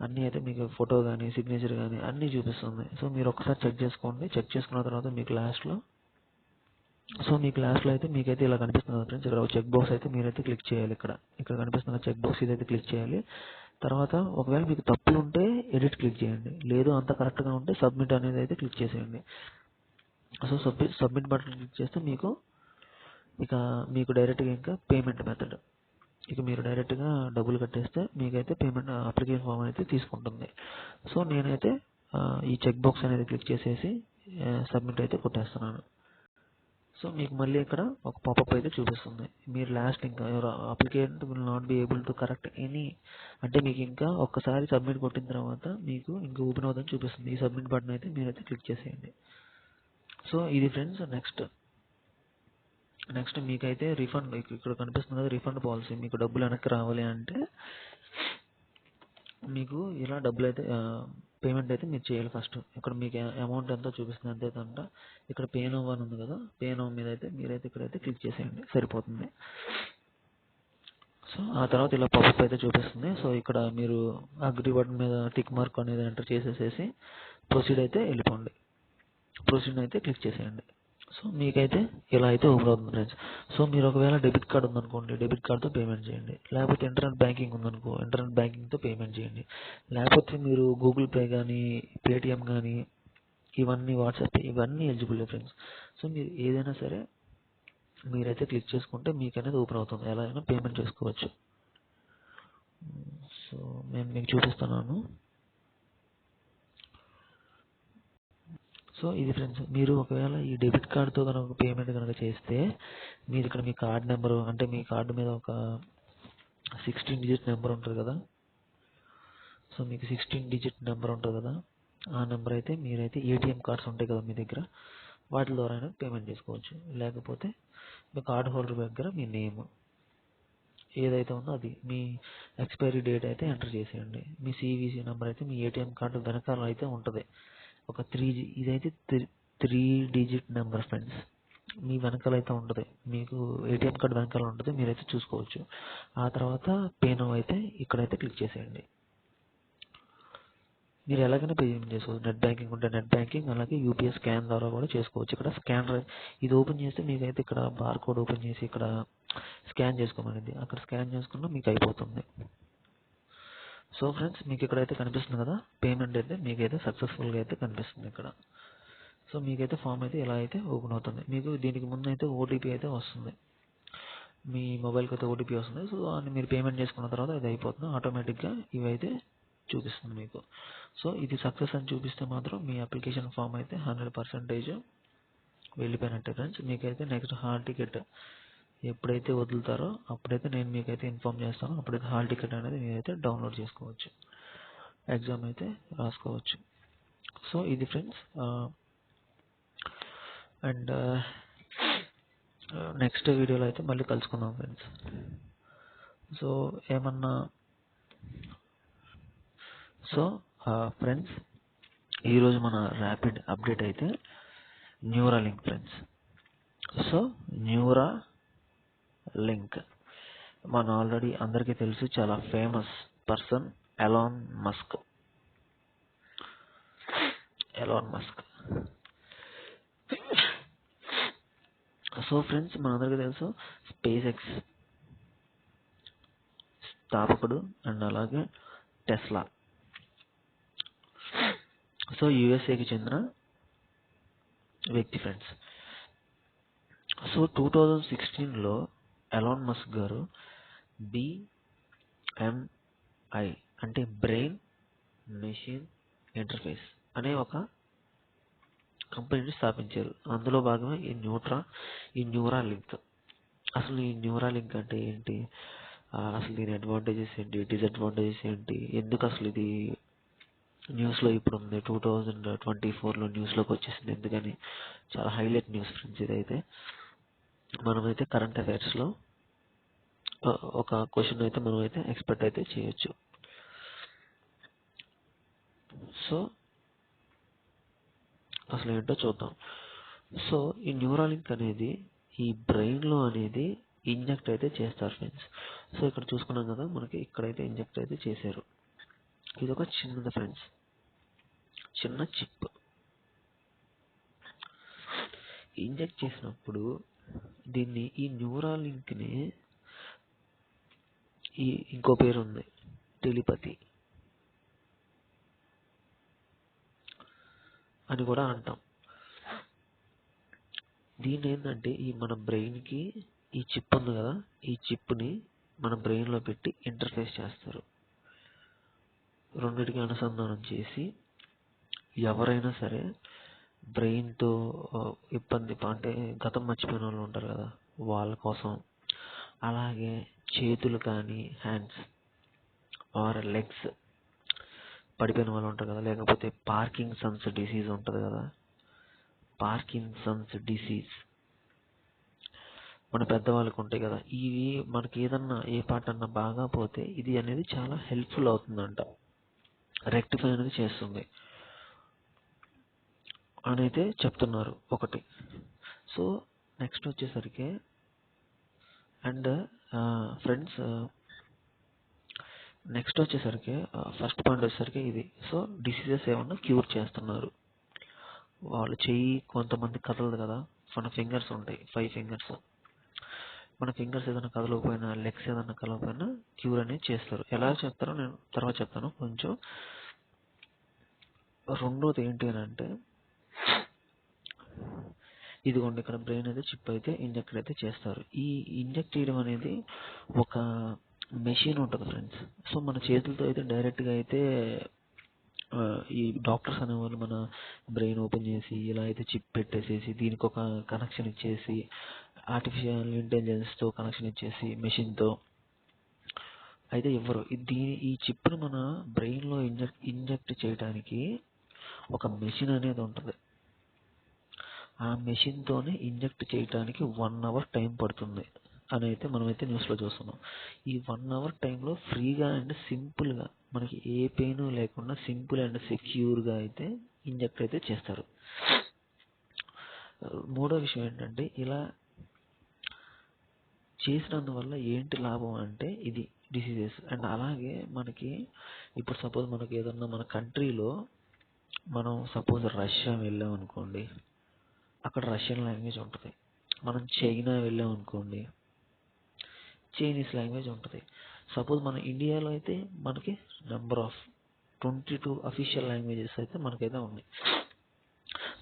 అన్నీ అయితే మీకు ఫోటో కానీ సిగ్నేచర్ కానీ అన్నీ చూపిస్తుంది. సో మీరు ఒకసారి చెక్ చేసుకోండి. చెక్ చేసుకున్న తర్వాత మీకు లాస్ట్లో అయితే మీకైతే ఇలా కనిపిస్తుంది కదా ఫ్రెండ్స్, ఇక్కడ చెక్ బాక్స్ అయితే మీరైతే క్లిక్ చేయాలి. ఇక్కడ కనిపిస్తున్న చెక్ బాక్స్ ఇదైతే క్లిక్ చేయాలి. తర్వాత ఒకవేళ మీకు తప్పులు ఉంటే ఎడిట్ క్లిక్ చేయండి, లేదు అంత కరెక్ట్గా ఉంటే సబ్మిట్ అనేది అయితే క్లిక్ చేసేయండి. సో సబ్మిట్ బటన్ క్లిక్ చేస్తే మీకు డైరెక్ట్గా ఇంకా పేమెంట్ మెథడ్, మీరు డైరెక్ట్గా డబ్బులు కట్టేస్తే మీకైతే పేమెంట్ అప్లికేషన్ ఫామ్ అయితే తీసుకుంటుంది. సో నేనైతే ఈ చెక్ బాక్స్ అనేది క్లిక్ చేసేసి సబ్మిట్ అయితే కొట్టేస్తున్నాను. సో మీకు మళ్ళీ ఇక్కడ ఒక పాపప్ అయితే చూపిస్తుంది. మీరు లాస్ట్ ఇంకా applicant will not be able to correct any, అంటే మీకు ఇంకా ఒక్కసారి సబ్మిట్ కొట్టిన తర్వాత మీకు ఇంకా ఓపెన్ అవుతుందని చూపిస్తుంది. ఈ సబ్మిట్ బటన్ అయితే మీరైతే క్లిక్ చేసేయండి. సో ఇది ఫ్రెండ్స్ నెక్స్ట్ మీకైతే రిఫండ్ ఇక్కడ కనిపిస్తుంది కదా, రిఫండ్ పాలసీ. మీకు డబ్బులు వెనక్కి రావాలి అంటే మీకు ఇలా డబ్బులు అయితే పేమెంట్ అయితే మీరు చేయాలి ఫస్ట్. ఇక్కడ మీకు అమౌంట్ ఎంతో చూపిస్తుంది అంతేకంట. ఇక్కడ పే నౌ అని ఉంది కదా, పే నౌ మీద అయితే మీరైతే ఇక్కడైతే క్లిక్ చేసేయండి, సరిపోతుంది. సో ఆ తర్వాత ఇలా పాపప్ అయితే చూపిస్తుంది. సో ఇక్కడ మీరు అగ్రి బటన్ మీద టిక్ మార్క్ అనేది ఎంటర్ చేసేసేసి ప్రొసీడ్ అయితే వెళ్ళిపోండి. ప్రొసీడ్ అయితే క్లిక్ చేసేయండి. సో మీకైతే ఇలా అయితే ఓపెన్ అవుతుంది ఫ్రెండ్స్. సో మీరు ఒకవేళ డెబిట్ కార్డ్ ఉందనుకోండి, డెబిట్ కార్డ్తో పేమెంట్ చేయండి. లేకపోతే ఇంటర్నెట్ బ్యాంకింగ్ ఉందనుకో, ఇంటర్నెట్ బ్యాంకింగ్తో పేమెంట్ చేయండి. లేకపోతే మీరు గూగుల్ పే కానీ పేటిఎం కానీ ఇవన్నీ వాట్సాప్ ఇవన్నీ ఎలిజిబుల్ ఫ్రెండ్స్. సో మీరు ఏదైనా సరే మీరైతే క్లిక్ చేసుకుంటే మీకు అనేది ఓపెన్ అవుతుంది, ఎలా అయినా పేమెంట్ చేసుకోవచ్చు. సో నేను మీకు చూపిస్తున్నాను. సో ఇది ఫ్రెండ్స్, మీరు ఒకవేళ ఈ డెబిట్ కార్డ్తో కనుక పేమెంట్ కనుక చేస్తే మీరు ఇక్కడ మీ కార్డ్ నెంబరు, అంటే మీ కార్డు మీద ఒక 16 డిజిట్ నెంబర్ ఉంటుంది కదా, సో మీకు 16 డిజిట్ నెంబర్ ఉంటుంది కదా, ఆ నెంబర్ అయితే మీరైతే ఏటీఎం కార్డ్స్ ఉంటాయి కదా మీ దగ్గర, వాటి ద్వారా పేమెంట్ చేసుకోవచ్చు. లేకపోతే మీ కార్డ్ హోల్డర్ దగ్గర మీ నేమ్ ఏదైతే ఉందో అది, మీ ఎక్స్పైరీ డేట్ అయితే ఎంటర్ చేసేయండి. మీ సివిసి నెంబర్ అయితే మీ ఏటీఎం కార్డు వెనకాల అయితే ఉంటుంది ఒక ఇదైతే 3 డిజిట్ నెంబర్ ఫ్రెండ్స్. మీ వెనకాల అయితే ఉంటుంది, మీకు ఏటీఎం కార్డు వెనకాల ఉంటుంది, మీరైతే చూసుకోవచ్చు. ఆ తర్వాత పే నౌ అయితే ఇక్కడైతే క్లిక్ చేసేయండి. మీరు ఎలాగైనా పేమెంట్ చేసుకోవచ్చు. నెట్ బ్యాంకింగ్ ఉంటే నెట్ బ్యాంకింగ్, అలాగే యూపీఐ స్కాన్ ద్వారా కూడా చేసుకోవచ్చు. ఇక్కడ స్కానర్ ఇది ఓపెన్ చేస్తే మీకైతే ఇక్కడ బార్ కోడ్ ఓపెన్ చేసి ఇక్కడ స్కాన్ చేసుకోమనేది, అక్కడ స్కాన్ చేసుకున్నా మీకు అయిపోతుంది. సో ఫ్రెండ్స్ మీకు ఇక్కడైతే కనిపిస్తుంది కదా, పేమెంట్ అయితే మీకైతే సక్సెస్ఫుల్గా అయితే కనిపిస్తుంది ఇక్కడ. సో మీకైతే ఫామ్ అయితే ఇలా అయితే ఓపెన్ అవుతుంది. మీకు దీనికి ముందు అయితే ఓటీపీ అయితే వస్తుంది, మీ మొబైల్కి అయితే ఓటీపీ వస్తుంది. సో దాన్ని మీరు పేమెంట్ చేసుకున్న తర్వాత ఇది అయిపోతుంది ఆటోమేటిక్గా, ఇవైతే చూపిస్తుంది మీకు. సో ఇది సక్సెస్ అని చూపిస్తే మాత్రం మీ అప్లికేషన్ ఫామ్ అయితే 100% వెళ్ళిపోయినట్టే ఫ్రెండ్స్. మీకైతే నెక్స్ట్ హాల్ టికెట్ ఎప్పుడైతే వదులుతారో అప్పుడైతే నేను మీకైతే ఇన్ఫామ్ చేస్తాను. అప్పుడైతే హాల్ టికెట్ అనేది మీరైతే డౌన్లోడ్ చేసుకోవచ్చు, ఎగ్జామ్ అయితే రాసుకోవచ్చు. సో ఇది ఫ్రెండ్స్, అండ్ నెక్స్ట్ వీడియోలో అయితే మళ్ళీ కలుసుకుందాం ఫ్రెండ్స్. సో ఫ్రెండ్స్ ఈరోజు మన ర్యాపిడ్ అప్డేట్ అయితే న్యూరాలింక్ ఫ్రెండ్స్. సో న్యూరాలింక్ మన ఆల్రెడీ అందరికీ తెలుసు, చాలా famous person Elon Musk. So friends మనందరికీ తెలుసు స్పేస్ ఎక్స్ స్థాపకుడు అండ్ అలాగే టెస్లా. సో యుఎస్ఏకి చెందిన వ్యక్తి ఫ్రెండ్స్. సో 2016లో ఎలాన్ మస్క్ గారు BMI అంటే బ్రెయిన్ మెషిన్ ఇంటర్ఫేస్ అనే ఒక కంపెనీని స్థాపించారు. అందులో భాగమే ఈ న్యూరాలింక్. అసలు ఈ న్యూరాలింక్ అంటే ఏంటి, అసలు దీని అడ్వాంటేజెస్ ఏంటి, డిసడ్వాంటేజెస్ ఏంటి, ఎందుకు అసలు ఇది న్యూస్లో ఇప్పుడు ఉంది, 2024లో న్యూస్లోకి వచ్చేసింది ఎందుకని, చాలా హైలైట్ న్యూస్ ఫ్రెండ్స్. ఇదైతే మనమైతే కరెంట్ అఫైర్స్లో ఒక క్వశ్చన్ అయితే మనమైతే ఎక్స్పెక్ట్ అయితే చేయొచ్చు. సో అసలు ఏంటో చూద్దాం. సో ఈ న్యూరాలింక్ అనేది ఈ బ్రెయిన్లో అనేది ఇంజెక్ట్ అయితే చేస్తారు ఫ్రెండ్స్. సో ఇక్కడ చూసుకున్నాం కదా, మనకి ఇక్కడైతే ఇంజెక్ట్ అయితే చేశారు. ఇది ఒక చిన్నది ఫ్రెండ్స్, చిన్న చిప్. ఇంజెక్ట్ చేసినప్పుడు దీన్ని ఈ న్యూరాలింక్ని ఇంకో పేరు ఉంది, టెలిపతి అని కూడా అంటాం. దీని ఏంటంటే ఈ మన బ్రెయిన్కి ఈ చిప్ ఉంది కదా, ఈ చిప్ని మన బ్రెయిన్లో పెట్టి ఇంటర్ఫేస్ చేస్తారు. రెండిటికి అనుసంధానం చేసి ఎవరైనా సరే బ్రెయిన్తో ఇబ్బంది అంటే గతం మర్చిపోయిన వాళ్ళు ఉంటారు కదా, వాళ్ళ కోసం, అలాగే చేతులు కానీ హ్యాండ్స్ ఆర్ లెగ్స్ పడిపోయిన వాళ్ళు ఉంటారు కదా, లేకపోతే పార్కిన్సన్స్ డిసీజ్ ఉంటుంది కదా, పార్కిన్సన్స్ డిసీజ్ మన పెద్దవాళ్ళకు ఉంటాయి కదా, ఇవి మనకి ఏదన్నా ఏ పార్ట్ అన్నా బాగా పోతే ఇది అనేది చాలా హెల్ప్ఫుల్ అవుతుందంట, రెక్టిఫై అనేది చేస్తుంది అని అయితే చెప్తున్నారు ఒకటి. సో నెక్స్ట్ వచ్చేసరికి అండ్ ఫ్రెండ్స్, నెక్స్ట్ వచ్చేసరికి ఫస్ట్ పాయింట్ వచ్చేసరికి ఇది. సో డిసీజెస్ ఏమన్నా క్యూర్ చేస్తున్నారు. వాళ్ళు చెయ్యి కొంతమంది కదలదు కదా, మన ఫింగర్స్ ఉంటాయి 5 ఫింగర్స్, మన ఫింగర్స్ ఏదైనా కదలకపోయినా, లెగ్స్ ఏదైనా కదలకపోయినా క్యూర్ అనేది చేస్తారు. ఎలా చెప్తారో నేను తర్వాత చెప్తాను కొంచెం. రెండోది ఏంటి అని అంటే, ఇదిగోండి ఇక్కడ బ్రెయిన్ అయితే చిప్ అయితే ఇంజెక్ట్ అయితే చేస్తారు. ఈ ఇంజెక్ట్ చేయడం అనేది ఒక మెషిన్ ఉంటుంది ఫ్రెండ్స్. సో మన చేతులతో అయితే డైరెక్ట్గా అయితే ఈ డాక్టర్స్ అనేవాళ్ళు మన బ్రెయిన్ ఓపెన్ చేసి ఇలా అయితే చిప్ పెట్టేసేసి దీనికి ఒక కనెక్షన్ ఇచ్చేసి ఆర్టిఫిషియల్ ఇంటెలిజెన్స్తో కనెక్షన్ ఇచ్చేసి మెషిన్తో అయితే ఇవ్వరు. ఈ చిప్ను మన బ్రెయిన్లో ఇంజెక్ట్ చేయడానికి ఒక మెషిన్ అనేది ఉంటుంది. ఆ మెషిన్తోనే ఇంజెక్ట్ చేయడానికి 1 అవర్ టైం పడుతుంది అని అయితే మనమైతే న్యూస్లో చూస్తున్నాం. ఈ 1 అవర్ టైంలో ఫ్రీగా అండ్ సింపుల్గా మనకి ఏ పెయిన్ లేకుండా సింపుల్ అండ్ సెక్యూర్గా అయితే ఇంజెక్ట్ అయితే చేస్తారు. మూడో విషయం ఏంటంటే, ఇలా చేసినందువల్ల ఏంటి లాభం అంటే ఇది డిసీజెస్ అండ్ అలాగే మనకి ఇప్పుడు సపోజ్ మనకి ఏదన్నా మన కంట్రీలో మనం సపోజ్ రష్యా వెళ్ళాం అనుకోండి, అక్కడ రష్యన్ లాంగ్వేజ్ ఉంటుంది. మనం చైనా వెళ్ళాం అనుకోండి, చైనీస్ లాంగ్వేజ్ ఉంటుంది. సపోజ్ మన ఇండియాలో అయితే మనకి నెంబర్ ఆఫ్ 22 అఫీషియల్ లాంగ్వేజెస్ అయితే మనకైతే ఉన్నాయి.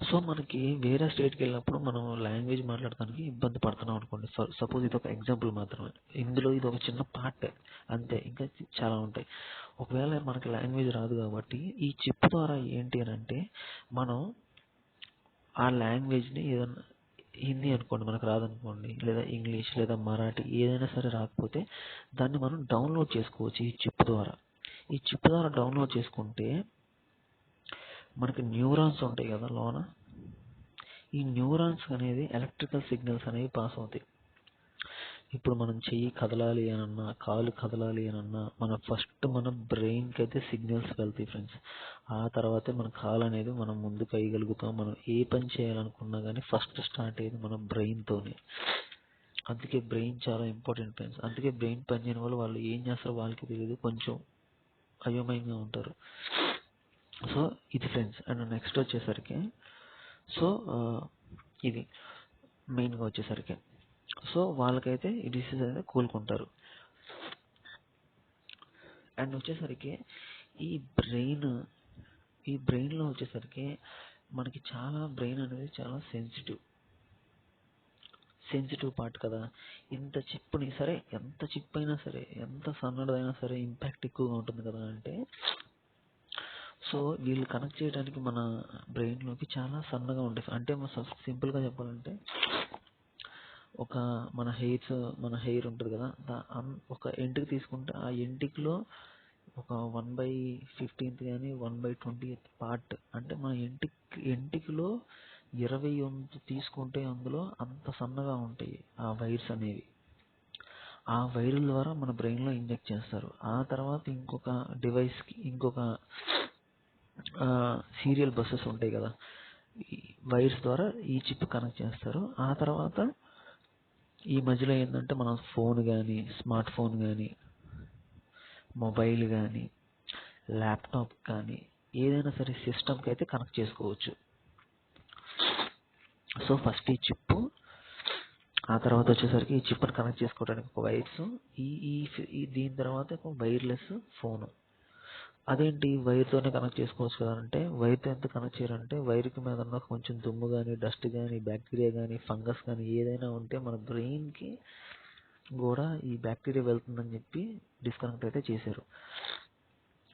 సో మనకి వేరే స్టేట్కి వెళ్ళినప్పుడు మనం లాంగ్వేజ్ మాట్లాడడానికి ఇబ్బంది పడుతున్నాం అనుకోండి. సపోజ్ ఇది ఒక ఎగ్జాంపుల్ మాత్రమే, ఇందులో ఇది ఒక చిన్న పార్ట్ అంతే, ఇంకా చాలా ఉంటాయి. ఒకవేళ మనకి లాంగ్వేజ్ రాదు కాబట్టి ఈ చిప్ ద్వారా ఏంటి అని అంటే, మనం ఆ లాంగ్వేజ్ని ఏదన్నా హిందీ అనుకోండి మనకు రాదనుకోండి, లేదా ఇంగ్లీష్ లేదా మరాఠీ ఏదైనా సరే రాకపోతే దాన్ని మనం డౌన్లోడ్ చేసుకోవచ్చు ఈ చిప్ ద్వారా. ఈ చిప్ ద్వారా డౌన్లోడ్ చేసుకుంటే మనకి న్యూరాన్స్ ఉంటాయి కదా లోన, ఈ న్యూరాన్స్ అనేది ఎలక్ట్రికల్ సిగ్నల్స్ అనేవి పాస్ అవుతాయి. ఇప్పుడు మనం చెయ్యి కదలాలి అనన్నా, కాలు కదలాలి అనన్నా ఫస్ట్ మన బ్రెయిన్కి అయితే సిగ్నల్స్ వెళ్తాయి ఫ్రెండ్స్. ఆ తర్వాతే మన కాలు అనేది మనం ముందుకు వేయగలుగుతాం. మనం ఏ పని చేయాలనుకున్నా కానీ ఫస్ట్ స్టార్ట్ అయ్యేది మన బ్రెయిన్తోనే. అందుకే బ్రెయిన్ చాలా ఇంపార్టెంట్ ఫ్రెండ్స్. అందుకే బ్రెయిన్ పని చేయని వాళ్ళు ఏం చేస్తారో వాళ్ళకి తెలియదు, కొంచెం అయోమయంగా ఉంటారు. సో ఇది ఫ్రెండ్స్. అండ్ నెక్స్ట్ వచ్చేసరికి సో ఇది మెయిన్గా వచ్చేసరికి సో వాళ్ళకైతే ఈ డిసీజ్ అనేది కోలుకుంటారు. అండ్ వచ్చేసరికి ఈ బ్రెయిన్లో వచ్చేసరికి మనకి చాలా బ్రెయిన్ అనేది చాలా సెన్సిటివ్ పార్ట్ కదా. ఇంత చిప్ని సరే, ఎంత చిప్ అయినా సరే, ఎంత సన్నడైనా సరే ఇంపాక్ట్ ఎక్కువగా ఉంటుంది కదా. అంటే సో వీళ్ళు కనెక్ట్ చేయడానికి మన బ్రెయిన్లోకి చాలా సన్నగా ఉంటాయి. అంటే సింపుల్గా చెప్పాలంటే ఒక మన హెయిర్ ఉంటుంది కదా, ఒక ఎంటిక తీసుకుంటే ఆ ఎంటికలో ఒక 1/15 కానీ 1/20 పార్ట్, అంటే మన ఎంటికలో 20 వంతు తీసుకుంటే అందులో అంత సన్నగా ఉంటాయి ఆ వైర్స్ అనేవి. ఆ వైర్ల ద్వారా మన బ్రెయిన్లో ఇంజెక్ట్ చేస్తారు. ఆ తర్వాత ఇంకొక డివైస్కి ఇంకొక సీరియల్ బస్సెస్ ఉంటాయి కదా, ఈ వైర్స్ ద్వారా ఈ చిప్ కనెక్ట్ చేస్తారు. ఆ తర్వాత ఈ మధ్యలో ఏంటంటే మనం ఫోన్ కానీ, స్మార్ట్ ఫోన్ కానీ, మొబైల్ కానీ, ల్యాప్టాప్ కానీ, ఏదైనా సరే సిస్టమ్కి అయితే కనెక్ట్ చేసుకోవచ్చు. సో ఫస్ట్ ఈ చిప్, ఆ తర్వాత వచ్చేసరికి ఈ చిప్ని కనెక్ట్ చేసుకోవడానికి ఒక వైర్స్, దీని తర్వాత ఒక వైర్లెస్ ఫోను. అదేంటి వైర్తోనే కనెక్ట్ చేసుకోవచ్చు కదా అంటే, వైర్తో ఎంత కనెక్ట్ చేయాలంటే వైర్కి మీద ఉన్న కొంచెం దుమ్ము కానీ, డస్ట్ కానీ, బ్యాక్టీరియా కానీ, ఫంగస్ కానీ ఏదైనా ఉంటే మన బ్రెయిన్కి కూడా ఈ బ్యాక్టీరియా వెళ్తుందని చెప్పి డిస్కనెక్ట్ అయితే చేశారు.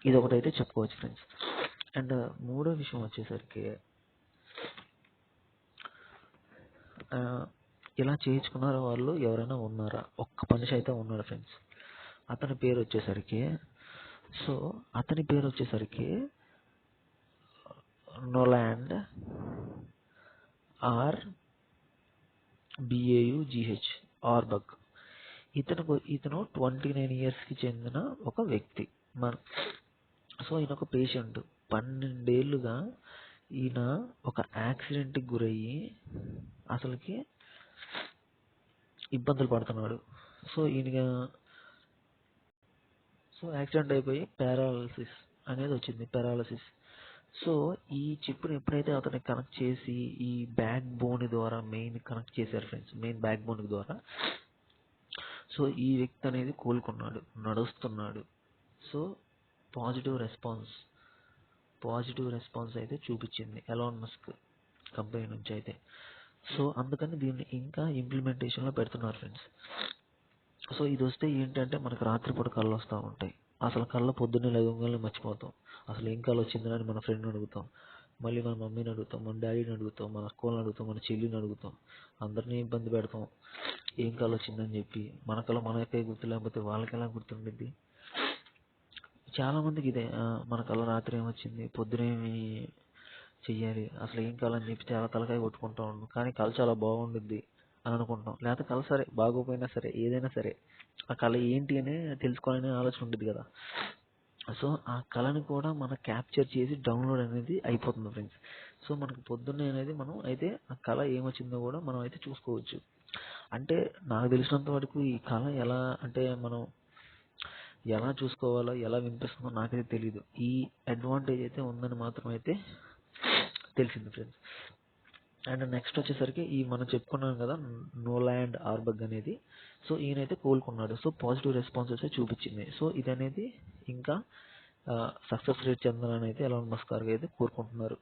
ఇది ఒకటైతే చెప్పుకోవచ్చు ఫ్రెండ్స్. అండ్ మూడో విషయం వచ్చేసరికి ఇలా చేయించుకున్న వాళ్ళు ఎవరైనా ఉన్నారా? ఒక్క మనిషి అయితే ఉన్నాడు ఫ్రెండ్స్. అతని పేరు వచ్చేసరికి నోలాండ్ RBAUGH ఆర్బగ్. ఇతను 29 yearsకి చెందిన ఒక వ్యక్తి. సో ఈయన ఒక పేషెంట్. 12 ఏళ్ళుగా ఈయన ఒక యాక్సిడెంట్కి గురయ్యి అసలుకి ఇబ్బందులు పడుతున్నాడు. సో యాక్సిడెంట్ అయిపోయి పారాలసిస్ అనేది వచ్చింది. సో ఈ చిప్ని ఎప్పుడైతే అతనికి కనెక్ట్ చేసి ఈ బ్యాక్ బోన్ ద్వారా మెయిన్ కనెక్ట్ చేశారు ఫ్రెండ్స్, మెయిన్ బ్యాక్ బోన్ ద్వారా, సో ఈ వ్యక్తి అనేది కోలుకున్నాడు, నడుస్తున్నాడు. సో పాజిటివ్ రెస్పాన్స్ అయితే చూపించింది ఎలాన్ మస్క్ కంపెనీ నుంచి అయితే. సో అందుకని దీన్ని ఇంకా ఇంప్లిమెంటేషన్లో పెడుతున్నారు ఫ్రెండ్స్. సో ఇది వస్తే ఏంటంటే మనకు రాత్రిపూట కళ్ళు వస్తూ ఉంటాయి. అసలు కళ్ళ పొద్దున్నే లేవగానే మర్చిపోతాం. అసలు ఏం కళ వచ్చిందని అని మన ఫ్రెండ్ని అడుగుతాం, మళ్ళీ మన మమ్మీని అడుగుతాం, మన డాడీని అడుగుతాం, మన అక్కని అడుగుతాం, మన చెల్లిని అడుగుతాం, అందరినీ ఇబ్బంది పెడతాం ఏం కళ వచ్చిందని చెప్పి. మన కళ మనకే గుర్తు లేకపోతే వాళ్ళకి ఎలా గుర్తుండిద్ది? చాలామందికి ఇదే, మన కళ రాత్రి ఏమొచ్చింది, పొద్దునేమి చెయ్యాలి, అసలు ఏం కళ అని చెప్పి చాలా తలకాయ కొట్టుకుంటూ ఉన్నాం. కానీ కళ చాలా బాగుండిద్ది అని అనుకుంటాం. లేకపోతే కళ సరే బాగోపోయినా సరే ఏదైనా సరే ఆ కళ ఏంటి అని తెలుసుకోవాలనే ఆలోచన ఉంటుంది కదా. సో ఆ కళని కూడా మనం క్యాప్చర్ చేసి డౌన్లోడ్ అనేది అయిపోతుంది ఫ్రెండ్స్. సో మనకు పొద్దున్నే అనేది మనం అయితే ఆ కళ ఏమొచ్చిందో కూడా మనం అయితే చూసుకోవచ్చు. అంటే నాకు తెలిసినంత వరకు ఈ కళ ఎలా అంటే మనం ఎలా చూసుకోవాలో, ఎలా వినిపిస్తుందో నాకైతే తెలీదు. ఈ అడ్వాంటేజ్ అయితే ఉందని మాత్రం అయితే తెలిసింది ఫ్రెండ్స్. అండ్ నెక్స్ట్ వచ్చేసరికి మనం చెప్పుకున్నాం కదా నోలాండ్ ఆర్బగ్ అనేది. సో ఈయనైతే కోలుకున్నాడు. సో పాజిటివ్ రెస్పాన్స్ అయితే చూపించింది. సో ఇది అనేది ఇంకా సక్సెస్ రేట్ చెందాలని అయితే ఎలాన్ మస్క్ గారు అయితే కోరుకుంటున్నారు.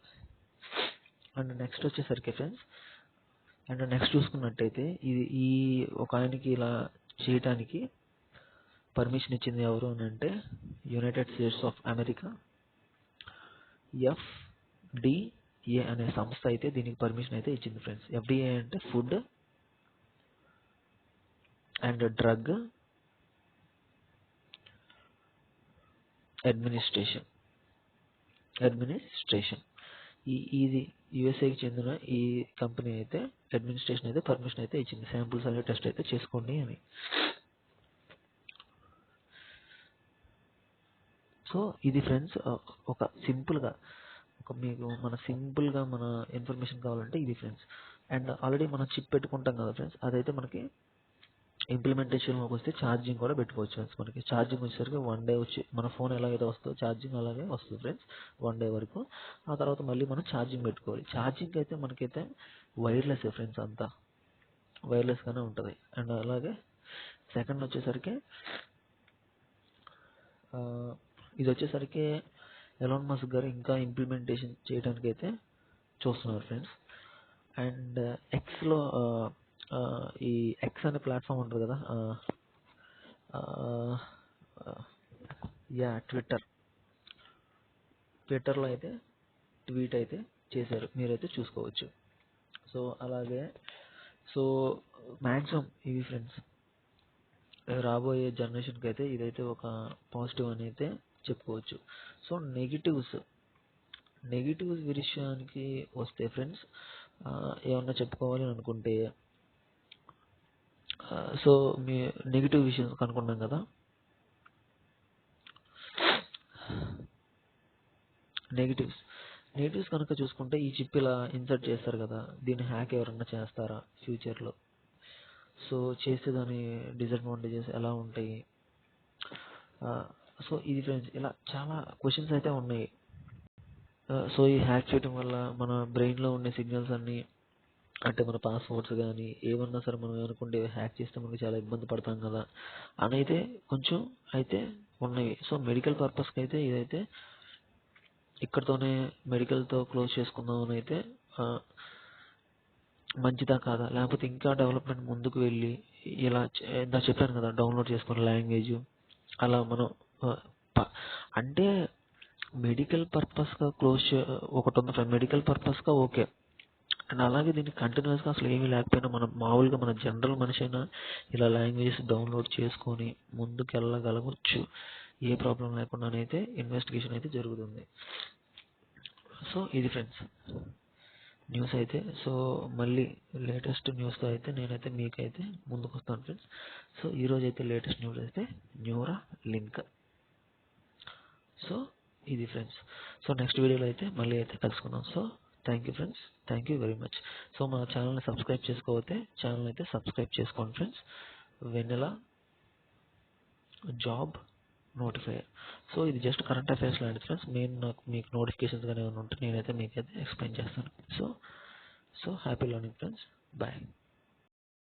అండ్ నెక్స్ట్ వచ్చేసరికి ఫ్రెండ్స్, అండ్ నెక్స్ట్ చూసుకున్నట్టయితే ఈ ఒక ఆయనకి ఇలా చేయటానికి పర్మిషన్ ఇచ్చింది ఎవరు అని అంటే United states of America FDA అనే సంస్థ అయితే దీనికి పర్మిషన్ అయితే ఇచ్చింది ఫ్రెండ్స్. FDA అంటే ఫుడ్ అండ్ డ్రగ్ అడ్మినిస్ట్రేషన్. ఇది యుఎస్ఏకి చెందిన ఈ కంపెనీ అయితే అడ్మినిస్ట్రేషన్ అయితే పర్మిషన్ అయితే ఇచ్చింది, శాంపుల్స్ అనే టెస్ట్ అయితే చేసుకోండి అని. సో ఇది ఫ్రెండ్స్ ఒక సింపుల్గా మీకు మన ఇన్ఫర్మేషన్ కావాలంటే ఇది ఫ్రెండ్స్. అండ్ ఆల్రెడీ మనం చిప్ పెట్టుకుంటాం కదా ఫ్రెండ్స్, అదైతే మనకి ఇంప్లిమెంటేషన్లోకి వస్తే ఛార్జింగ్ కూడా పెట్టుకోవచ్చు ఫ్రెండ్స్. మనకి ఛార్జింగ్ వచ్చేసరికి 1 day వచ్చి మన ఫోన్ ఎలాగైతే వస్తుందో ఛార్జింగ్ అలాగే వస్తుంది ఫ్రెండ్స్ 1 day వరకు. ఆ తర్వాత మళ్ళీ మనం ఛార్జింగ్ పెట్టుకోవాలి. ఛార్జింగ్ అయితే మనకైతే వైర్లెస్ ఫ్రెండ్స్, అంతా వైర్లెస్గానే ఉంటుంది. అండ్ అలాగే సెకండ్ వచ్చేసరికి ఇది వచ్చేసరికి ఎలాన్ మస్క్ గారు ఇంకా ఇంప్లిమెంటేషన్ చేయడానికి అయితే చూస్తున్నారు ఫ్రెండ్స్. అండ్ ఎక్స్లో ఈ ఎక్స్ అనే ప్లాట్ఫామ్ ఉంటుంది కదా, ట్విట్టర్. ట్విట్టర్లో అయితే ట్వీట్ అయితే చేశారు, మీరైతే చూసుకోవచ్చు. సో అలాగే సో మ్యాక్సిమం ఇవి ఫ్రెండ్స్ రాబోయే జనరేషన్కి అయితే ఇదైతే ఒక పాజిటివ్ అని అయితే చెప్పుకోవచ్చు. సో నెగిటివ్స్ విషయానికి వస్తే ఫ్రెండ్స్ ఏమన్నా చెప్పుకోవాలి అని అనుకుంటే సో మీ నెగిటివ్ విషయం కనుక్కున్నాం కదా. నెగిటివ్స్ కనుక చూసుకుంటే ఈ చిప్ ఇలా ఇన్సర్ట్ చేస్తారు కదా, దీన్ని హ్యాక్ ఎవరన్నా చేస్తారా ఫ్యూచర్లో, సో చేస్తే దాని డిసడ్వాంటేజెస్ ఎలా ఉంటాయి. సో ఇది ఫ్రెండ్స్ ఇలా చాలా క్వశ్చన్స్ అయితే ఉన్నాయి. సో ఈ హ్యాక్ చేయడం వల్ల మన బ్రెయిన్లో ఉండే సిగ్నల్స్ అన్నీ, అంటే మన పాస్వర్డ్స్ కానీ ఏమన్నా సరే మనం అనుకుంటే హ్యాక్ చేస్తే మనకి చాలా ఇబ్బంది పడతాం కదా అని అయితే కొంచెం అయితే ఉన్నాయి. సో మెడికల్ పర్పస్కి అయితే ఇదైతే ఇక్కడతోనే మెడికల్తో క్లోజ్ చేసుకుందాం అని అయితే మంచిదా కాదా, లేకపోతే ఇంకా డెవలప్మెంట్ ముందుకు వెళ్ళి ఇలా ఇందా చెప్పాను కదా డౌన్లోడ్ చేసుకున్న లాంగ్వేజ్ అలా మనం అంటే మెడికల్ పర్పస్గా ఒకటి ఉంది ఫ్రెండ్, మెడికల్ పర్పస్గా ఓకే. అండ్ అలాగే దీన్ని కంటిన్యూస్గా అసలు ఏమీ లేకపోయినా మనం మామూలుగా మన జనరల్ మనిషి అయినా ఇలా లాంగ్వేజెస్ డౌన్లోడ్ చేసుకొని ముందుకు వెళ్ళగలగచ్చు, ఏ ప్రాబ్లం లేకుండానైతే ఇన్వెస్టిగేషన్ అయితే జరుగుతుంది. సో ఇది ఫ్రెండ్స్ న్యూస్ అయితే. సో మళ్ళీ లేటెస్ట్ న్యూస్తో అయితే నేనైతే మీకైతే ముందుకు వస్తాను ఫ్రెండ్స్. సో ఈరోజు అయితే లేటెస్ట్ న్యూస్ అయితే న్యూరాలింక్. సో ఇది ఫ్రెండ్స్. సో నెక్స్ట్ వీడియోలో అయితే మళ్ళీ అయితే కలుసుకుందాం. So thank you friends, thank you very much. So మా ఛానల్ని సబ్స్క్రైబ్ చేసుకోకపోతే ఛానల్ అయితే సబ్స్క్రైబ్ చేసుకోండి ఫ్రెండ్స్. వెన్నెలా జాబ్ నోటిఫైయర్. సో ఇది జస్ట్ కరెంట్ అఫైర్స్ లాంటిది ఫ్రెండ్స్. మీకు నోటిఫికేషన్స్ కానీ ఏమైనా ఉంటే నేనైతే మీకైతే ఎక్స్ప్లెయిన్ చేస్తాను. So happy learning friends, bye.